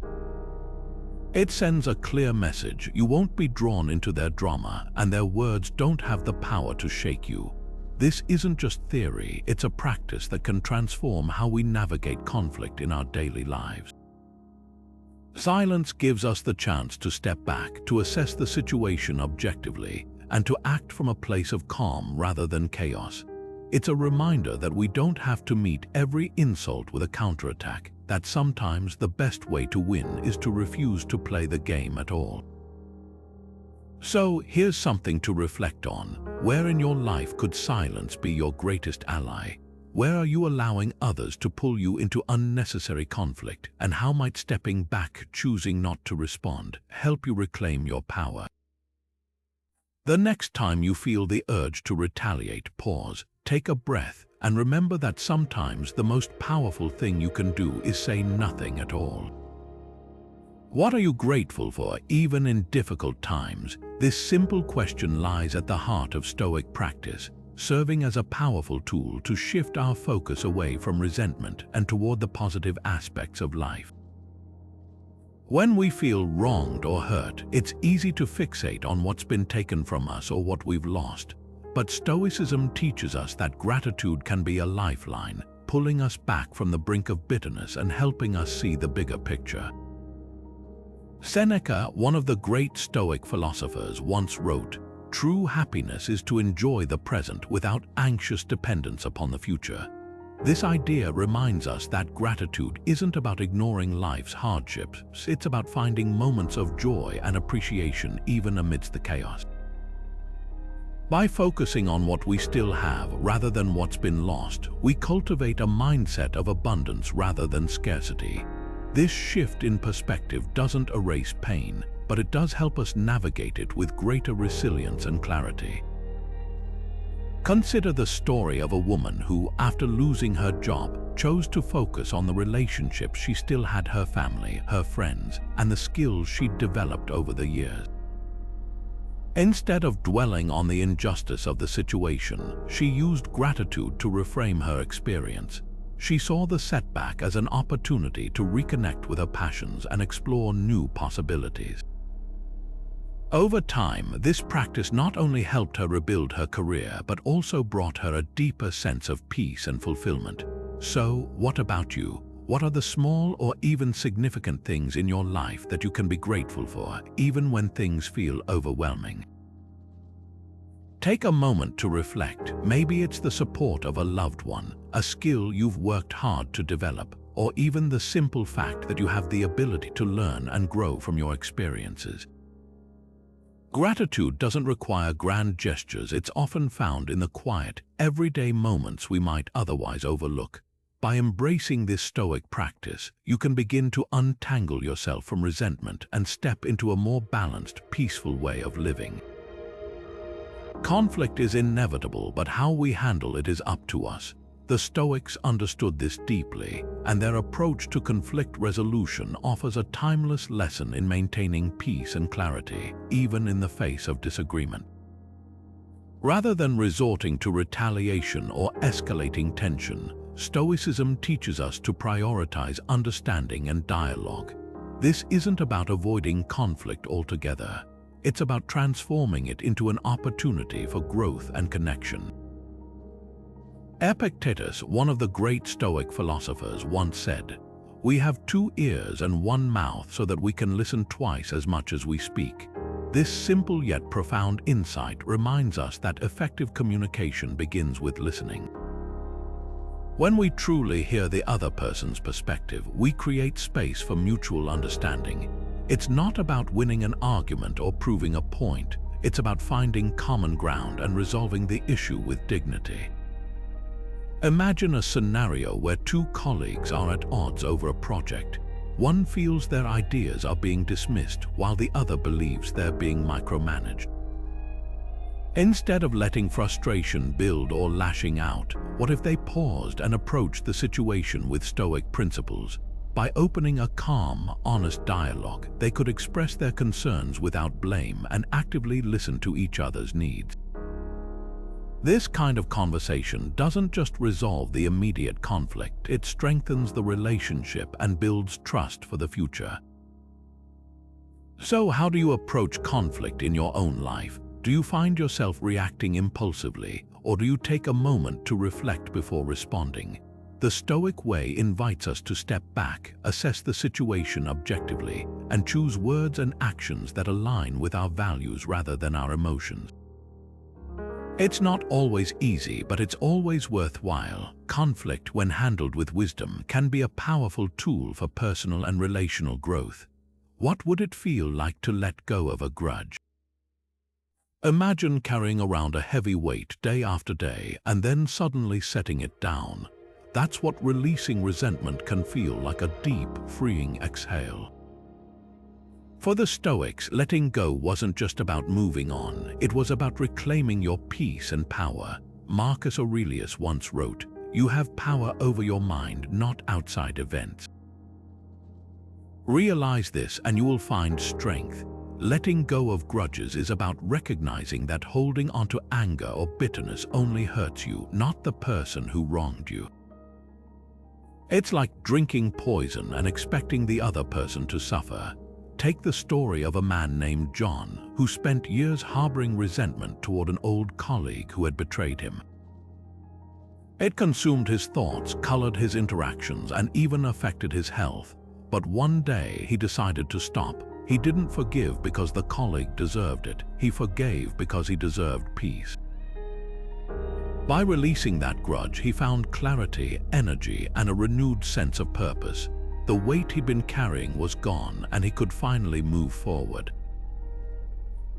It sends a clear message. You won't be drawn into their drama, and their words don't have the power to shake you. This isn't just theory, it's a practice that can transform how we navigate conflict in our daily lives. Silence gives us the chance to step back, to assess the situation objectively, and to act from a place of calm rather than chaos. It's a reminder that we don't have to meet every insult with a counterattack, that sometimes the best way to win is to refuse to play the game at all. So here's something to reflect on. Where in your life could silence be your greatest ally? Where are you allowing others to pull you into unnecessary conflict? And how might stepping back, choosing not to respond, help you reclaim your power? The next time you feel the urge to retaliate, pause, take a breath, and remember that sometimes the most powerful thing you can do is say nothing at all. What are you grateful for, even in difficult times? This simple question lies at the heart of Stoic practice, serving as a powerful tool to shift our focus away from resentment and toward the positive aspects of life. When we feel wronged or hurt, it's easy to fixate on what's been taken from us or what we've lost. But Stoicism teaches us that gratitude can be a lifeline, pulling us back from the brink of bitterness and helping us see the bigger picture. Seneca, one of the great Stoic philosophers, once wrote, "True happiness is to enjoy the present without anxious dependence upon the future." This idea reminds us that gratitude isn't about ignoring life's hardships, it's about finding moments of joy and appreciation even amidst the chaos. By focusing on what we still have rather than what's been lost, we cultivate a mindset of abundance rather than scarcity. This shift in perspective doesn't erase pain, but it does help us navigate it with greater resilience and clarity. Consider the story of a woman who, after losing her job, chose to focus on the relationships she still had, her family, her friends, and the skills she'd developed over the years. Instead of dwelling on the injustice of the situation, she used gratitude to reframe her experience. She saw the setback as an opportunity to reconnect with her passions and explore new possibilities. Over time, this practice not only helped her rebuild her career, but also brought her a deeper sense of peace and fulfillment. So, what about you? What are the small or even significant things in your life that you can be grateful for, even when things feel overwhelming? Take a moment to reflect. Maybe it's the support of a loved one, a skill you've worked hard to develop, or even the simple fact that you have the ability to learn and grow from your experiences. Gratitude doesn't require grand gestures. It's often found in the quiet, everyday moments we might otherwise overlook. By embracing this Stoic practice, you can begin to untangle yourself from resentment and step into a more balanced, peaceful way of living. Conflict is inevitable, but how we handle it is up to us. The Stoics understood this deeply, and their approach to conflict resolution offers a timeless lesson in maintaining peace and clarity, even in the face of disagreement. Rather than resorting to retaliation or escalating tension, Stoicism teaches us to prioritize understanding and dialogue. This isn't about avoiding conflict altogether. It's about transforming it into an opportunity for growth and connection. Epictetus, one of the great Stoic philosophers, once said, "We have 2 ears and 1 mouth so that we can listen twice as much as we speak." This simple yet profound insight reminds us that effective communication begins with listening. When we truly hear the other person's perspective, we create space for mutual understanding. It's not about winning an argument or proving a point. It's about finding common ground and resolving the issue with dignity. Imagine a scenario where 2 colleagues are at odds over a project. One feels their ideas are being dismissed, while the other believes they're being micromanaged. Instead of letting frustration build or lashing out, what if they paused and approached the situation with Stoic principles? By opening a calm, honest dialogue, they could express their concerns without blame and actively listen to each other's needs. This kind of conversation doesn't just resolve the immediate conflict, it strengthens the relationship and builds trust for the future. So, how do you approach conflict in your own life? Do you find yourself reacting impulsively, or do you take a moment to reflect before responding? The Stoic way invites us to step back, assess the situation objectively, and choose words and actions that align with our values rather than our emotions. It's not always easy, but it's always worthwhile. Conflict, when handled with wisdom, can be a powerful tool for personal and relational growth. What would it feel like to let go of a grudge? Imagine carrying around a heavy weight day after day and then suddenly setting it down. That's what releasing resentment can feel like, a deep, freeing exhale. For the Stoics, letting go wasn't just about moving on, it was about reclaiming your peace and power. Marcus Aurelius once wrote, "You have power over your mind, not outside events." Realize this and you will find strength. Letting go of grudges is about recognizing that holding onto anger or bitterness only hurts you, not the person who wronged you. It's like drinking poison and expecting the other person to suffer. Take the story of a man named John, who spent years harboring resentment toward an old colleague who had betrayed him. It consumed his thoughts, colored his interactions, and even affected his health. But one day he decided to stop. He didn't forgive because the colleague deserved it. He forgave because he deserved peace. By releasing that grudge, he found clarity, energy, and a renewed sense of purpose. The weight he'd been carrying was gone, and he could finally move forward.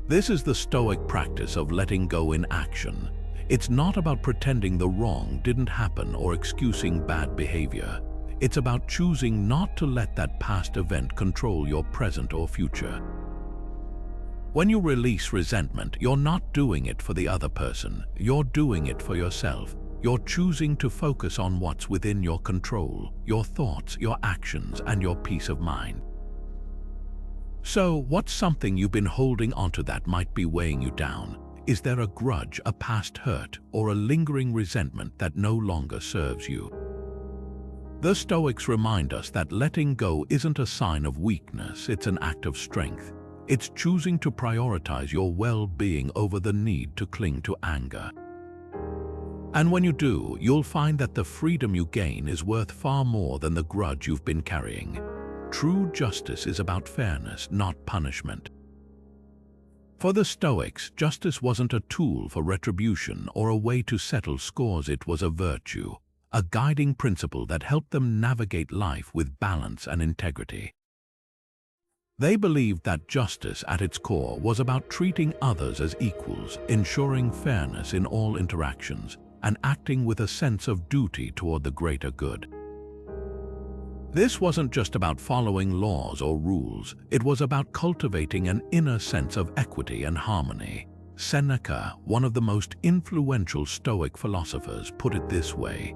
This is the Stoic practice of letting go in action. It's not about pretending the wrong didn't happen or excusing bad behavior. It's about choosing not to let that past event control your present or future. When you release resentment, you're not doing it for the other person, you're doing it for yourself. You're choosing to focus on what's within your control, your thoughts, your actions, and your peace of mind. So, what's something you've been holding onto that might be weighing you down? Is there a grudge, a past hurt, or a lingering resentment that no longer serves you? The Stoics remind us that letting go isn't a sign of weakness, it's an act of strength. It's choosing to prioritize your well-being over the need to cling to anger. And when you do, you'll find that the freedom you gain is worth far more than the grudge you've been carrying. True justice is about fairness, not punishment. For the Stoics, justice wasn't a tool for retribution or a way to settle scores. It was a virtue, a guiding principle that helped them navigate life with balance and integrity. They believed that justice at its core was about treating others as equals, ensuring fairness in all interactions, and acting with a sense of duty toward the greater good. This wasn't just about following laws or rules, it was about cultivating an inner sense of equity and harmony. Seneca, one of the most influential Stoic philosophers, put it this way: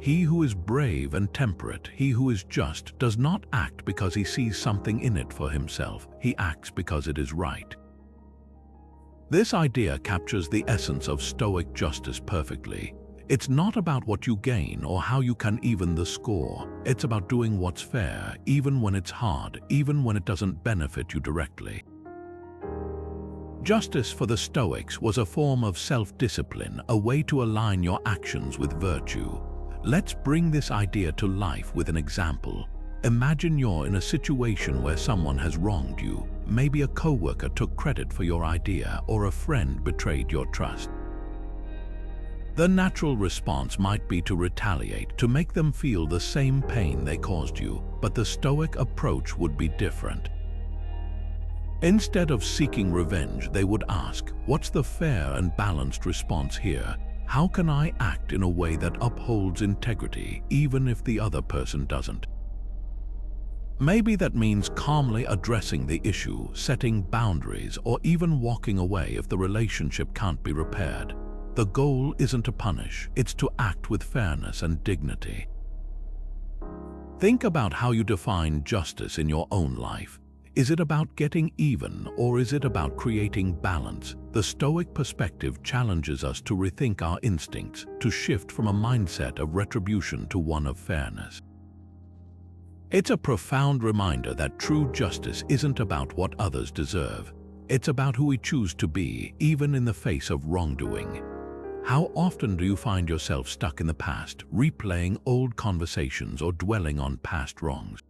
"He who is brave and temperate, he who is just, does not act because he sees something in it for himself, he acts because it is right." This idea captures the essence of Stoic justice perfectly. It's not about what you gain or how you can even the score. It's about doing what's fair, even when it's hard, even when it doesn't benefit you directly. Justice for the Stoics was a form of self-discipline, a way to align your actions with virtue. Let's bring this idea to life with an example. Imagine you're in a situation where someone has wronged you. Maybe a coworker took credit for your idea, or a friend betrayed your trust. The natural response might be to retaliate, to make them feel the same pain they caused you, but the Stoic approach would be different. Instead of seeking revenge, they would ask, what's the fair and balanced response here? How can I act in a way that upholds integrity, even if the other person doesn't? Maybe that means calmly addressing the issue, setting boundaries, or even walking away if the relationship can't be repaired. The goal isn't to punish, it's to act with fairness and dignity. Think about how you define justice in your own life. Is it about getting even, or is it about creating balance? The Stoic perspective challenges us to rethink our instincts, to shift from a mindset of retribution to one of fairness. It's a profound reminder that true justice isn't about what others deserve. It's about who we choose to be, even in the face of wrongdoing. How often do you find yourself stuck in the past, replaying old conversations or dwelling on past wrongs?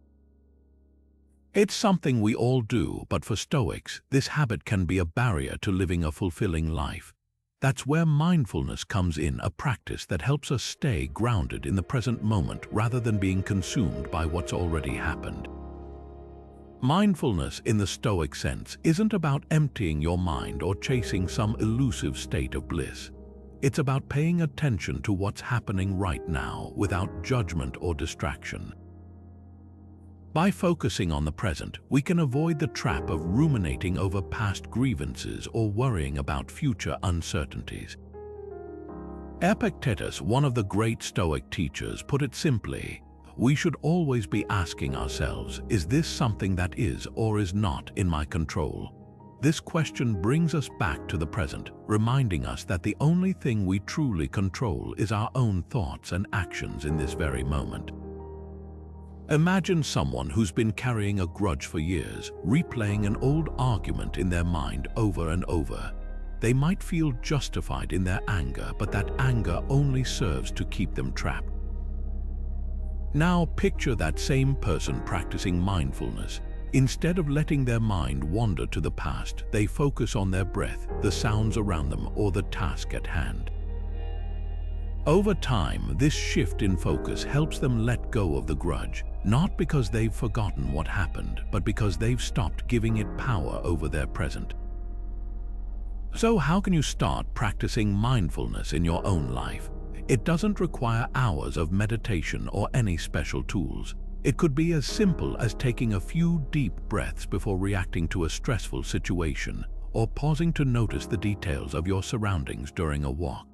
It's something we all do, but for Stoics, this habit can be a barrier to living a fulfilling life. That's where mindfulness comes in, a practice that helps us stay grounded in the present moment rather than being consumed by what's already happened. Mindfulness in the Stoic sense isn't about emptying your mind or chasing some elusive state of bliss. It's about paying attention to what's happening right now without judgment or distraction. By focusing on the present, we can avoid the trap of ruminating over past grievances or worrying about future uncertainties. Epictetus, one of the great Stoic teachers, put it simply: we should always be asking ourselves, is this something that is or is not in my control? This question brings us back to the present, reminding us that the only thing we truly control is our own thoughts and actions in this very moment. Imagine someone who's been carrying a grudge for years, replaying an old argument in their mind over and over. They might feel justified in their anger, but that anger only serves to keep them trapped. Now picture that same person practicing mindfulness. Instead of letting their mind wander to the past, they focus on their breath, the sounds around them, or the task at hand. Over time, this shift in focus helps them let go of the grudge, not because they've forgotten what happened, but because they've stopped giving it power over their present. So how can you start practicing mindfulness in your own life? It doesn't require hours of meditation or any special tools. It could be as simple as taking a few deep breaths before reacting to a stressful situation, or pausing to notice the details of your surroundings during a walk.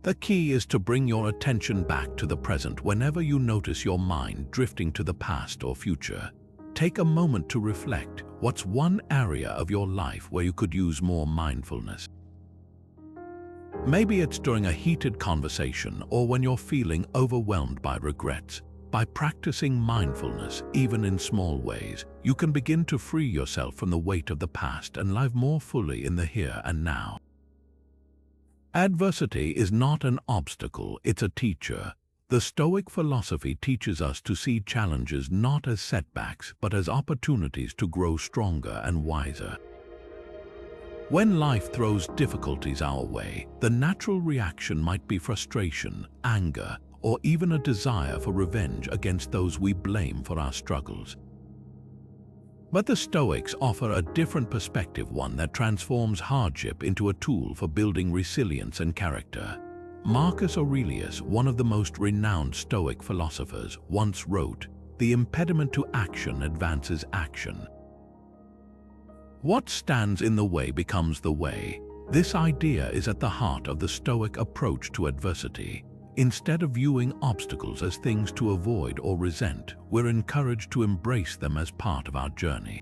The key is to bring your attention back to the present whenever you notice your mind drifting to the past or future. Take a moment to reflect. What's one area of your life where you could use more mindfulness? Maybe it's during a heated conversation or when you're feeling overwhelmed by regrets. By practicing mindfulness, even in small ways, you can begin to free yourself from the weight of the past and live more fully in the here and now. Adversity is not an obstacle, it's a teacher. The Stoic philosophy teaches us to see challenges not as setbacks, but as opportunities to grow stronger and wiser. When life throws difficulties our way, the natural reaction might be frustration, anger, or even a desire for revenge against those we blame for our struggles. But the Stoics offer a different perspective, one that transforms hardship into a tool for building resilience and character. Marcus Aurelius, one of the most renowned Stoic philosophers, once wrote, "The impediment to action advances action. What stands in the way becomes the way." This idea is at the heart of the Stoic approach to adversity. Instead of viewing obstacles as things to avoid or resent, we're encouraged to embrace them as part of our journey.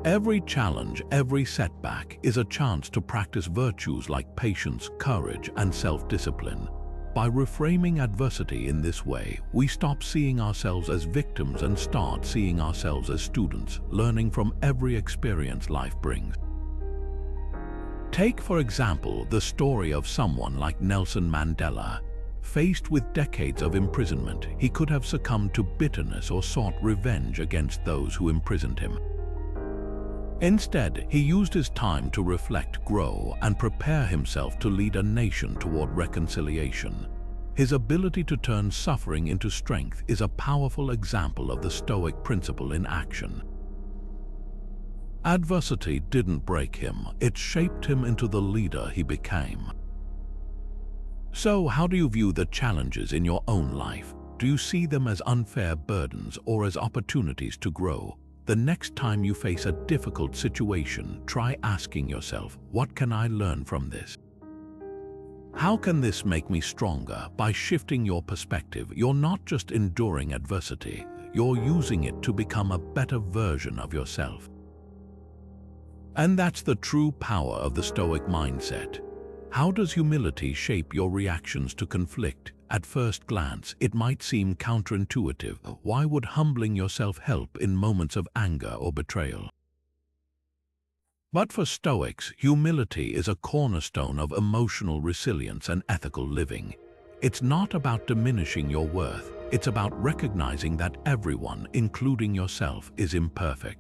Every challenge, every setback is a chance to practice virtues like patience, courage, and self-discipline. By reframing adversity in this way, we stop seeing ourselves as victims and start seeing ourselves as students, learning from every experience life brings. Take, for example, the story of someone like Nelson Mandela. Faced with decades of imprisonment, he could have succumbed to bitterness or sought revenge against those who imprisoned him. Instead, he used his time to reflect, grow, and prepare himself to lead a nation toward reconciliation. His ability to turn suffering into strength is a powerful example of the Stoic principle in action. Adversity didn't break him, it shaped him into the leader he became. So, how do you view the challenges in your own life? Do you see them as unfair burdens or as opportunities to grow? The next time you face a difficult situation, try asking yourself, what can I learn from this? How can this make me stronger? By shifting your perspective, you're not just enduring adversity, you're using it to become a better version of yourself. And that's the true power of the Stoic mindset. How does humility shape your reactions to conflict? At first glance, it might seem counterintuitive. Why would humbling yourself help in moments of anger or betrayal? But for Stoics, humility is a cornerstone of emotional resilience and ethical living. It's not about diminishing your worth, it's about recognizing that everyone, including yourself, is imperfect.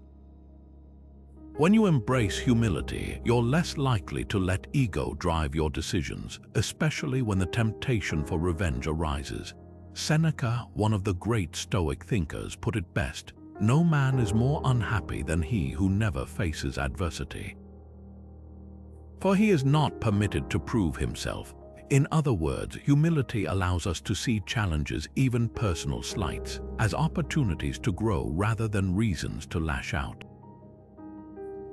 When you embrace humility, you're less likely to let ego drive your decisions, especially when the temptation for revenge arises. Seneca, one of the great Stoic thinkers, put it best: "No man is more unhappy than he who never faces adversity." For he is not permitted to prove himself. In other words, humility allows us to see challenges, even personal slights, as opportunities to grow rather than reasons to lash out.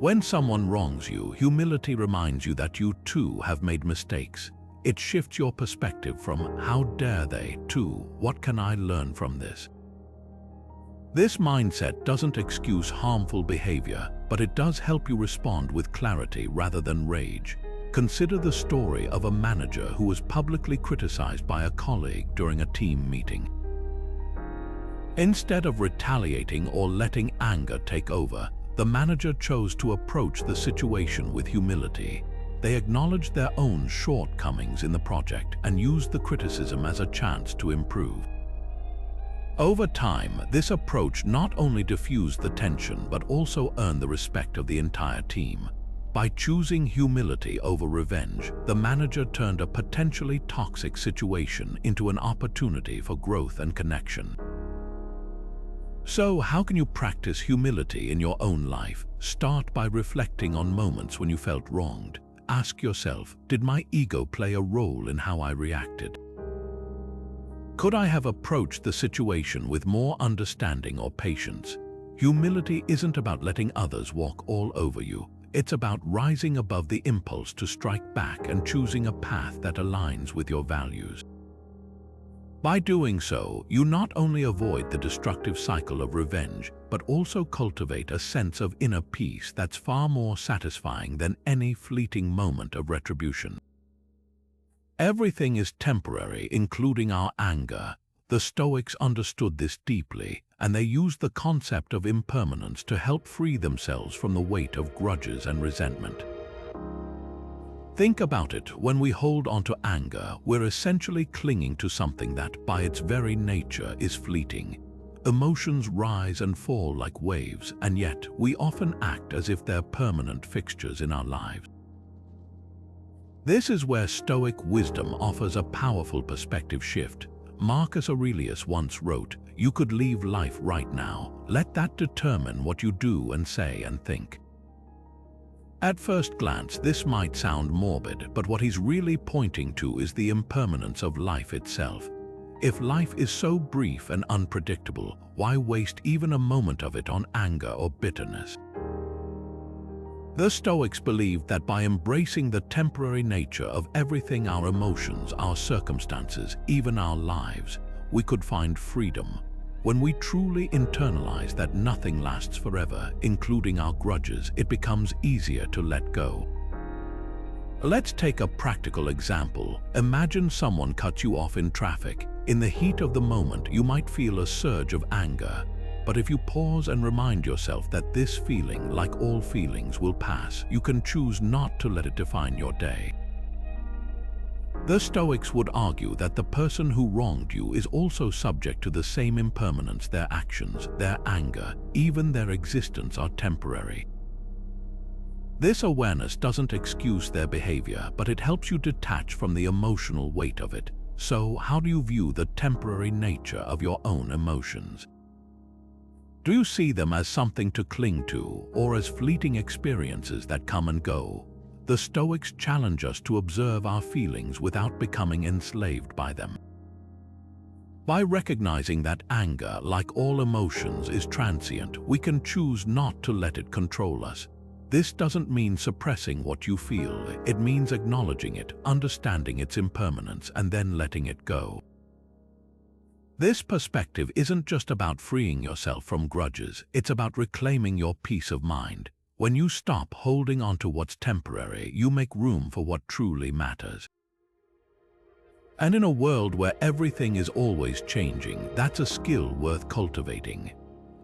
When someone wrongs you, humility reminds you that you too have made mistakes. It shifts your perspective from "how dare they" to "what can I learn from this?" This mindset doesn't excuse harmful behavior, but it does help you respond with clarity rather than rage. Consider the story of a manager who was publicly criticized by a colleague during a team meeting. Instead of retaliating or letting anger take over, the manager chose to approach the situation with humility. They acknowledged their own shortcomings in the project and used the criticism as a chance to improve. Over time, this approach not only diffused the tension but also earned the respect of the entire team. By choosing humility over revenge, the manager turned a potentially toxic situation into an opportunity for growth and connection. So, how can you practice humility in your own life? Start by reflecting on moments when you felt wronged. Ask yourself, did my ego play a role in how I reacted? Could I have approached the situation with more understanding or patience? Humility isn't about letting others walk all over you. It's about rising above the impulse to strike back and choosing a path that aligns with your values. By doing so, you not only avoid the destructive cycle of revenge, but also cultivate a sense of inner peace that's far more satisfying than any fleeting moment of retribution. Everything is temporary, including our anger. The Stoics understood this deeply, and they used the concept of impermanence to help free themselves from the weight of grudges and resentment. Think about it, when we hold on to anger, we're essentially clinging to something that, by its very nature, is fleeting. Emotions rise and fall like waves, and yet we often act as if they're permanent fixtures in our lives. This is where Stoic wisdom offers a powerful perspective shift. Marcus Aurelius once wrote, "You could leave life right now. Let that determine what you do and say and think." At first glance, this might sound morbid, but what he's really pointing to is the impermanence of life itself. If life is so brief and unpredictable, why waste even a moment of it on anger or bitterness? The Stoics believed that by embracing the temporary nature of everything, our emotions, our circumstances, even our lives, we could find freedom. When we truly internalize that nothing lasts forever, including our grudges, it becomes easier to let go. Let's take a practical example. Imagine someone cuts you off in traffic. In the heat of the moment, you might feel a surge of anger. But if you pause and remind yourself that this feeling, like all feelings, will pass, you can choose not to let it define your day. The Stoics would argue that the person who wronged you is also subject to the same impermanence. Their actions, their anger, even their existence are temporary. This awareness doesn't excuse their behavior, but it helps you detach from the emotional weight of it. So, how do you view the temporary nature of your own emotions? Do you see them as something to cling to, or as fleeting experiences that come and go? The Stoics challenge us to observe our feelings without becoming enslaved by them. By recognizing that anger, like all emotions, is transient, we can choose not to let it control us. This doesn't mean suppressing what you feel. It means acknowledging it, understanding its impermanence, and then letting it go. This perspective isn't just about freeing yourself from grudges, it's about reclaiming your peace of mind. When you stop holding on to what's temporary, you make room for what truly matters. And in a world where everything is always changing, that's a skill worth cultivating.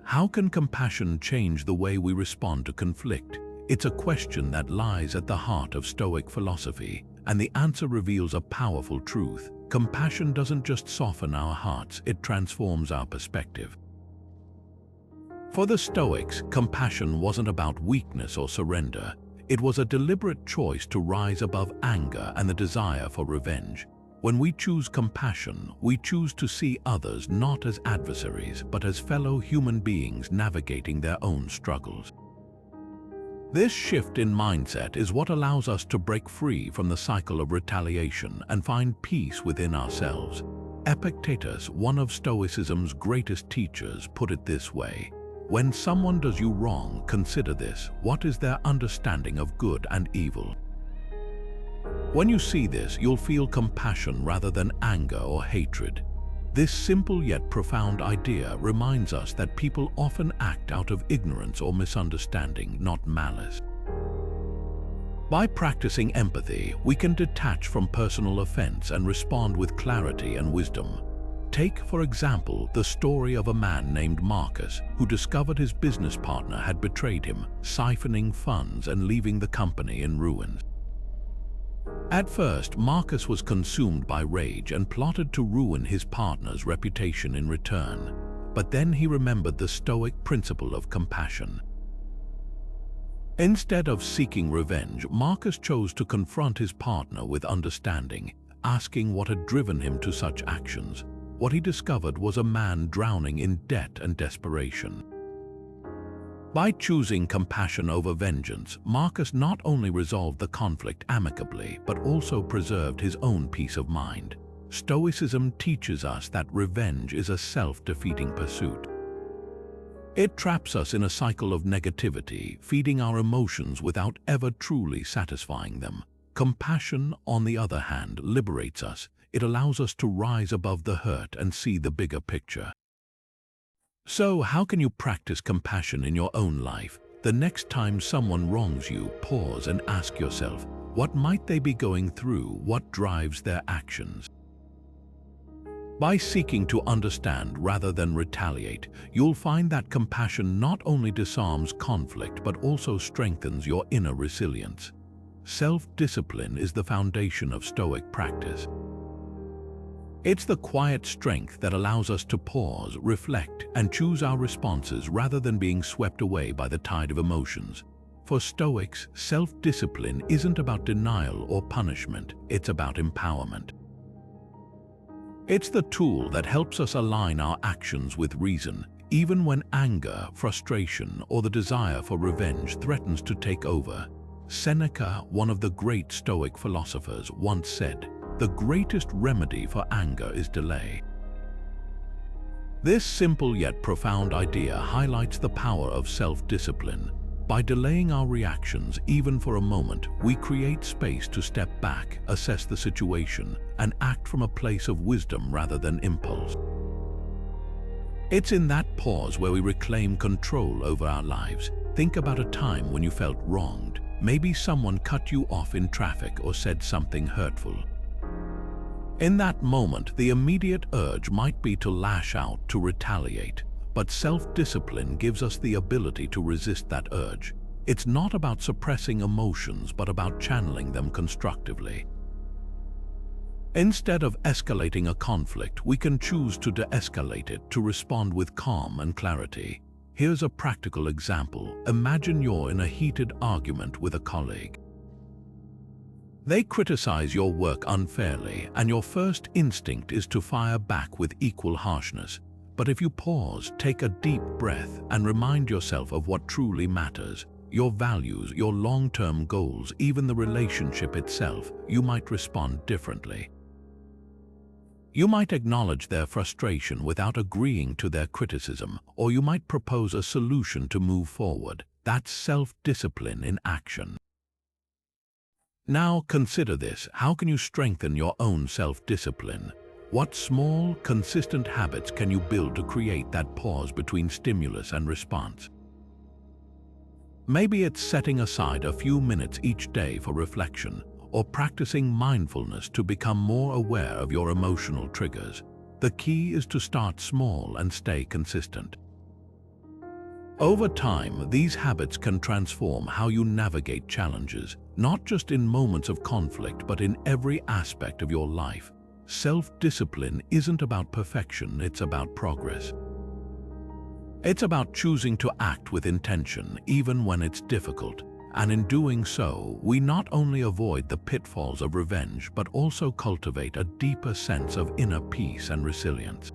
How can compassion change the way we respond to conflict? It's a question that lies at the heart of Stoic philosophy, and the answer reveals a powerful truth. Compassion doesn't just soften our hearts, it transforms our perspective. For the Stoics, compassion wasn't about weakness or surrender. It was a deliberate choice to rise above anger and the desire for revenge. When we choose compassion, we choose to see others not as adversaries, but as fellow human beings navigating their own struggles. This shift in mindset is what allows us to break free from the cycle of retaliation and find peace within ourselves. Epictetus, one of Stoicism's greatest teachers, put it this way: "When someone does you wrong, consider this: what is their understanding of good and evil?" When you see this, you'll feel compassion rather than anger or hatred. This simple yet profound idea reminds us that people often act out of ignorance or misunderstanding, not malice. By practicing empathy, we can detach from personal offense and respond with clarity and wisdom. Take, for example, the story of a man named Marcus, who discovered his business partner had betrayed him, siphoning funds and leaving the company in ruins. At first, Marcus was consumed by rage and plotted to ruin his partner's reputation in return. But then he remembered the Stoic principle of compassion. Instead of seeking revenge, Marcus chose to confront his partner with understanding, asking what had driven him to such actions. What he discovered was a man drowning in debt and desperation. By choosing compassion over vengeance, Marcus not only resolved the conflict amicably, but also preserved his own peace of mind. Stoicism teaches us that revenge is a self-defeating pursuit. It traps us in a cycle of negativity, feeding our emotions without ever truly satisfying them. Compassion, on the other hand, liberates us. It allows us to rise above the hurt and see the bigger picture. So, how can you practice compassion in your own life? The next time someone wrongs you, pause and ask yourself, what might they be going through? What drives their actions? By seeking to understand rather than retaliate, you'll find that compassion not only disarms conflict but also strengthens your inner resilience. Self-discipline is the foundation of Stoic practice. It's the quiet strength that allows us to pause, reflect, and choose our responses rather than being swept away by the tide of emotions. For Stoics, self-discipline isn't about denial or punishment, it's about empowerment. It's the tool that helps us align our actions with reason, even when anger, frustration, or the desire for revenge threatens to take over. Seneca, one of the great Stoic philosophers, once said, "The greatest remedy for anger is delay." This simple yet profound idea highlights the power of self-discipline. By delaying our reactions even for a moment, we create space to step back, assess the situation, and act from a place of wisdom rather than impulse. It's in that pause where we reclaim control over our lives. Think about a time when you felt wronged. Maybe someone cut you off in traffic or said something hurtful. In that moment, the immediate urge might be to lash out, to retaliate. But self-discipline gives us the ability to resist that urge. It's not about suppressing emotions, but about channeling them constructively. Instead of escalating a conflict, we can choose to de-escalate it, to respond with calm and clarity. Here's a practical example. Imagine you're in a heated argument with a colleague. They criticize your work unfairly, and your first instinct is to fire back with equal harshness. But if you pause, take a deep breath, and remind yourself of what truly matters, your values, your long-term goals, even the relationship itself, you might respond differently. You might acknowledge their frustration without agreeing to their criticism, or you might propose a solution to move forward. That's self-discipline in action. Now consider this. How can you strengthen your own self-discipline? What small, consistent habits can you build to create that pause between stimulus and response? Maybe it's setting aside a few minutes each day for reflection, or practicing mindfulness to become more aware of your emotional triggers. The key is to start small and stay consistent. Over time, these habits can transform how you navigate challenges, not just in moments of conflict, but in every aspect of your life. Self-discipline isn't about perfection, it's about progress. It's about choosing to act with intention, even when it's difficult. And in doing so, we not only avoid the pitfalls of revenge, but also cultivate a deeper sense of inner peace and resilience.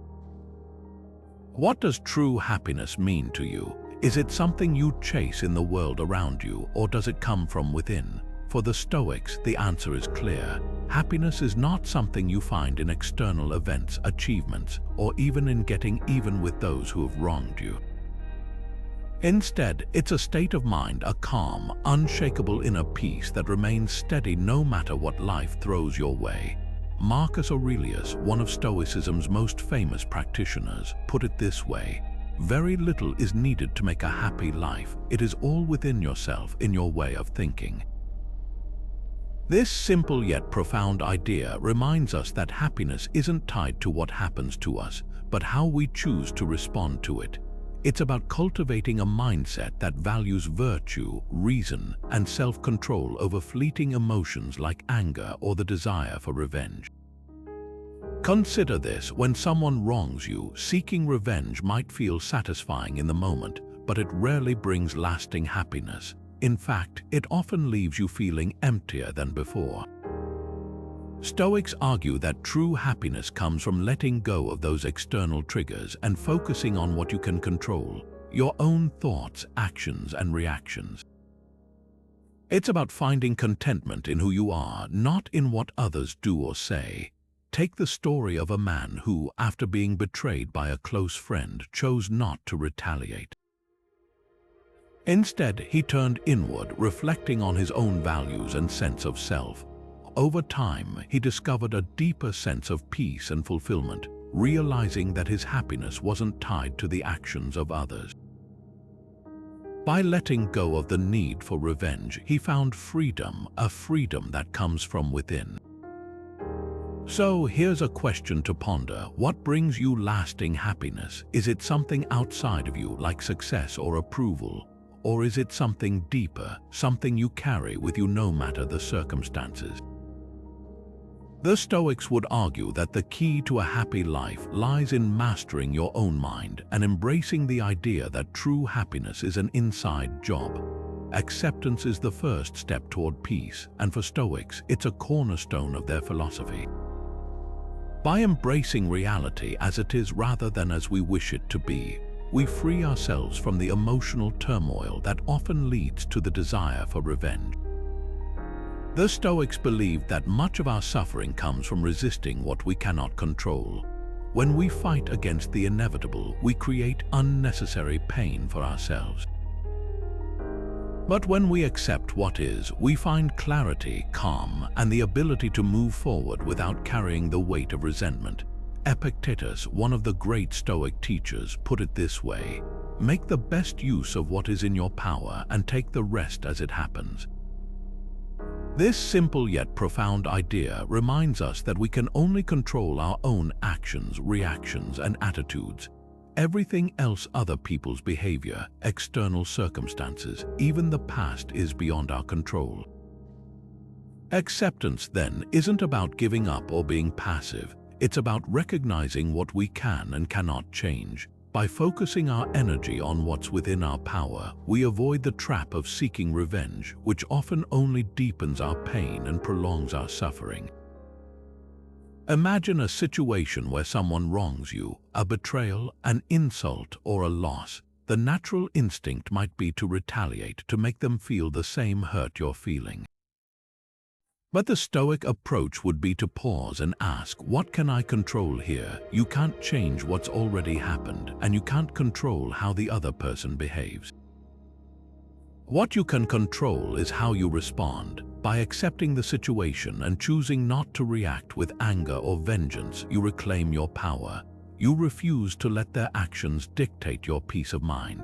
What does true happiness mean to you? Is it something you chase in the world around you, or does it come from within? For the Stoics, the answer is clear. Happiness is not something you find in external events, achievements, or even in getting even with those who have wronged you. Instead, it's a state of mind, a calm, unshakable inner peace that remains steady no matter what life throws your way. Marcus Aurelius, one of Stoicism's most famous practitioners, put it this way: "Very little is needed to make a happy life. It is all within yourself, in your way of thinking." This simple yet profound idea reminds us that happiness isn't tied to what happens to us, but how we choose to respond to it. It's about cultivating a mindset that values virtue, reason, and self-control over fleeting emotions like anger or the desire for revenge. Consider this: when someone wrongs you, seeking revenge might feel satisfying in the moment, but it rarely brings lasting happiness. In fact, it often leaves you feeling emptier than before. Stoics argue that true happiness comes from letting go of those external triggers and focusing on what you can control: your own thoughts, actions, and reactions. It's about finding contentment in who you are, not in what others do or say. Take the story of a man who, after being betrayed by a close friend, chose not to retaliate. Instead, he turned inward, reflecting on his own values and sense of self. Over time, he discovered a deeper sense of peace and fulfillment, realizing that his happiness wasn't tied to the actions of others. By letting go of the need for revenge, he found freedom, a freedom that comes from within. So here's a question to ponder. What brings you lasting happiness? Is it something outside of you, like success or approval? Or is it something deeper, something you carry with you no matter the circumstances? The Stoics would argue that the key to a happy life lies in mastering your own mind and embracing the idea that true happiness is an inside job. Acceptance is the first step toward peace, and for Stoics, it's a cornerstone of their philosophy. By embracing reality as it is rather than as we wish it to be, we free ourselves from the emotional turmoil that often leads to the desire for revenge. The Stoics believed that much of our suffering comes from resisting what we cannot control. When we fight against the inevitable, we create unnecessary pain for ourselves. But when we accept what is, we find clarity, calm, and the ability to move forward without carrying the weight of resentment. Epictetus, one of the great Stoic teachers, put it this way: "Make the best use of what is in your power and take the rest as it happens." This simple yet profound idea reminds us that we can only control our own actions, reactions, and attitudes. Everything else, other people's behavior, external circumstances, even the past, is beyond our control. Acceptance, then, isn't about giving up or being passive. It's about recognizing what we can and cannot change. By focusing our energy on what's within our power, we avoid the trap of seeking revenge, which often only deepens our pain and prolongs our suffering. Imagine a situation where someone wrongs you, a betrayal, an insult, or a loss. The natural instinct might be to retaliate, to make them feel the same hurt you're feeling. But the Stoic approach would be to pause and ask, what can I control here? You can't change what's already happened, and you can't control how the other person behaves. What you can control is how you respond. By accepting the situation and choosing not to react with anger or vengeance, you reclaim your power. You refuse to let their actions dictate your peace of mind.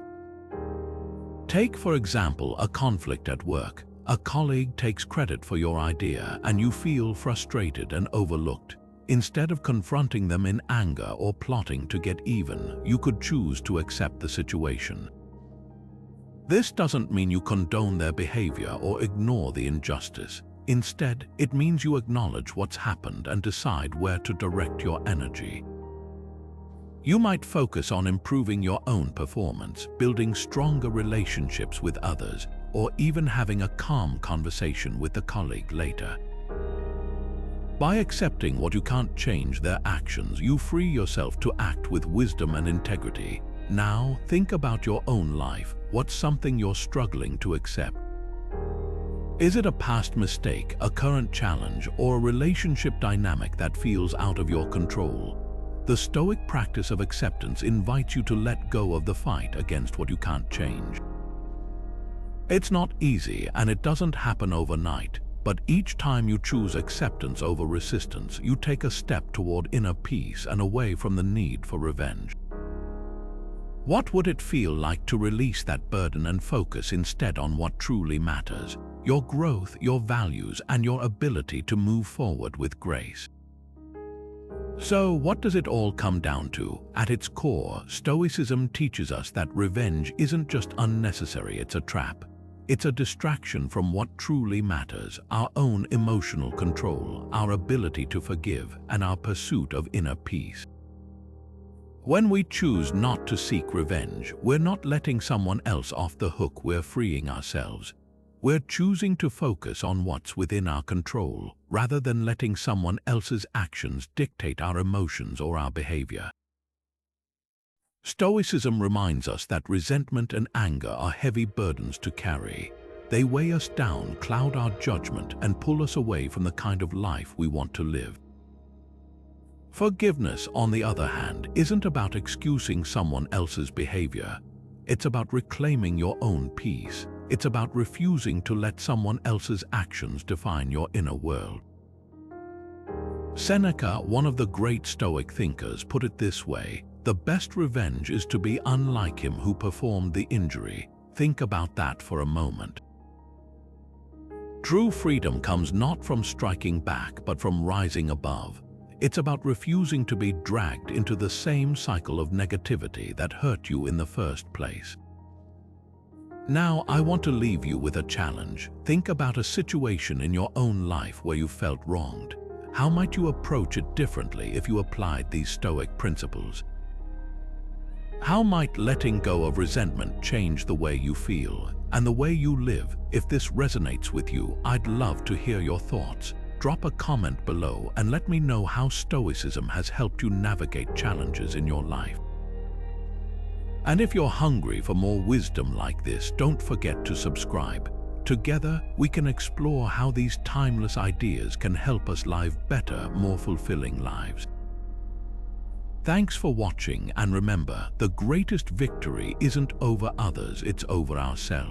Take, for example, a conflict at work. A colleague takes credit for your idea and you feel frustrated and overlooked. Instead of confronting them in anger or plotting to get even, you could choose to accept the situation. This doesn't mean you condone their behavior or ignore the injustice. Instead, it means you acknowledge what's happened and decide where to direct your energy. You might focus on improving your own performance, building stronger relationships with others, or even having a calm conversation with the colleague later. By accepting what you can't change, their actions, you free yourself to act with wisdom and integrity. Now, think about your own life. What's something you're struggling to accept? Is it a past mistake, a current challenge, or a relationship dynamic that feels out of your control? The Stoic practice of acceptance invites you to let go of the fight against what you can't change. It's not easy, and it doesn't happen overnight, but each time you choose acceptance over resistance, you take a step toward inner peace and away from the need for revenge. What would it feel like to release that burden and focus instead on what truly matters? Your growth, your values, and your ability to move forward with grace. So, what does it all come down to? At its core, Stoicism teaches us that revenge isn't just unnecessary, it's a trap. It's a distraction from what truly matters: our own emotional control, our ability to forgive, and our pursuit of inner peace. When we choose not to seek revenge, we're not letting someone else off the hook, we're freeing ourselves. We're choosing to focus on what's within our control, rather than letting someone else's actions dictate our emotions or our behavior. Stoicism reminds us that resentment and anger are heavy burdens to carry. They weigh us down, cloud our judgment, and pull us away from the kind of life we want to live. Forgiveness, on the other hand, isn't about excusing someone else's behavior. It's about reclaiming your own peace. It's about refusing to let someone else's actions define your inner world. Seneca, one of the great Stoic thinkers, put it this way: "The best revenge is to be unlike him who performed the injury." Think about that for a moment. True freedom comes not from striking back, but from rising above. It's about refusing to be dragged into the same cycle of negativity that hurt you in the first place. Now, I want to leave you with a challenge. Think about a situation in your own life where you felt wronged. How might you approach it differently if you applied these Stoic principles? How might letting go of resentment change the way you feel and the way you live? If this resonates with you, I'd love to hear your thoughts. Drop a comment below and let me know how Stoicism has helped you navigate challenges in your life. And if you're hungry for more wisdom like this, don't forget to subscribe. Together, we can explore how these timeless ideas can help us live better, more fulfilling lives. Thanks for watching, and remember, the greatest victory isn't over others, it's over ourselves.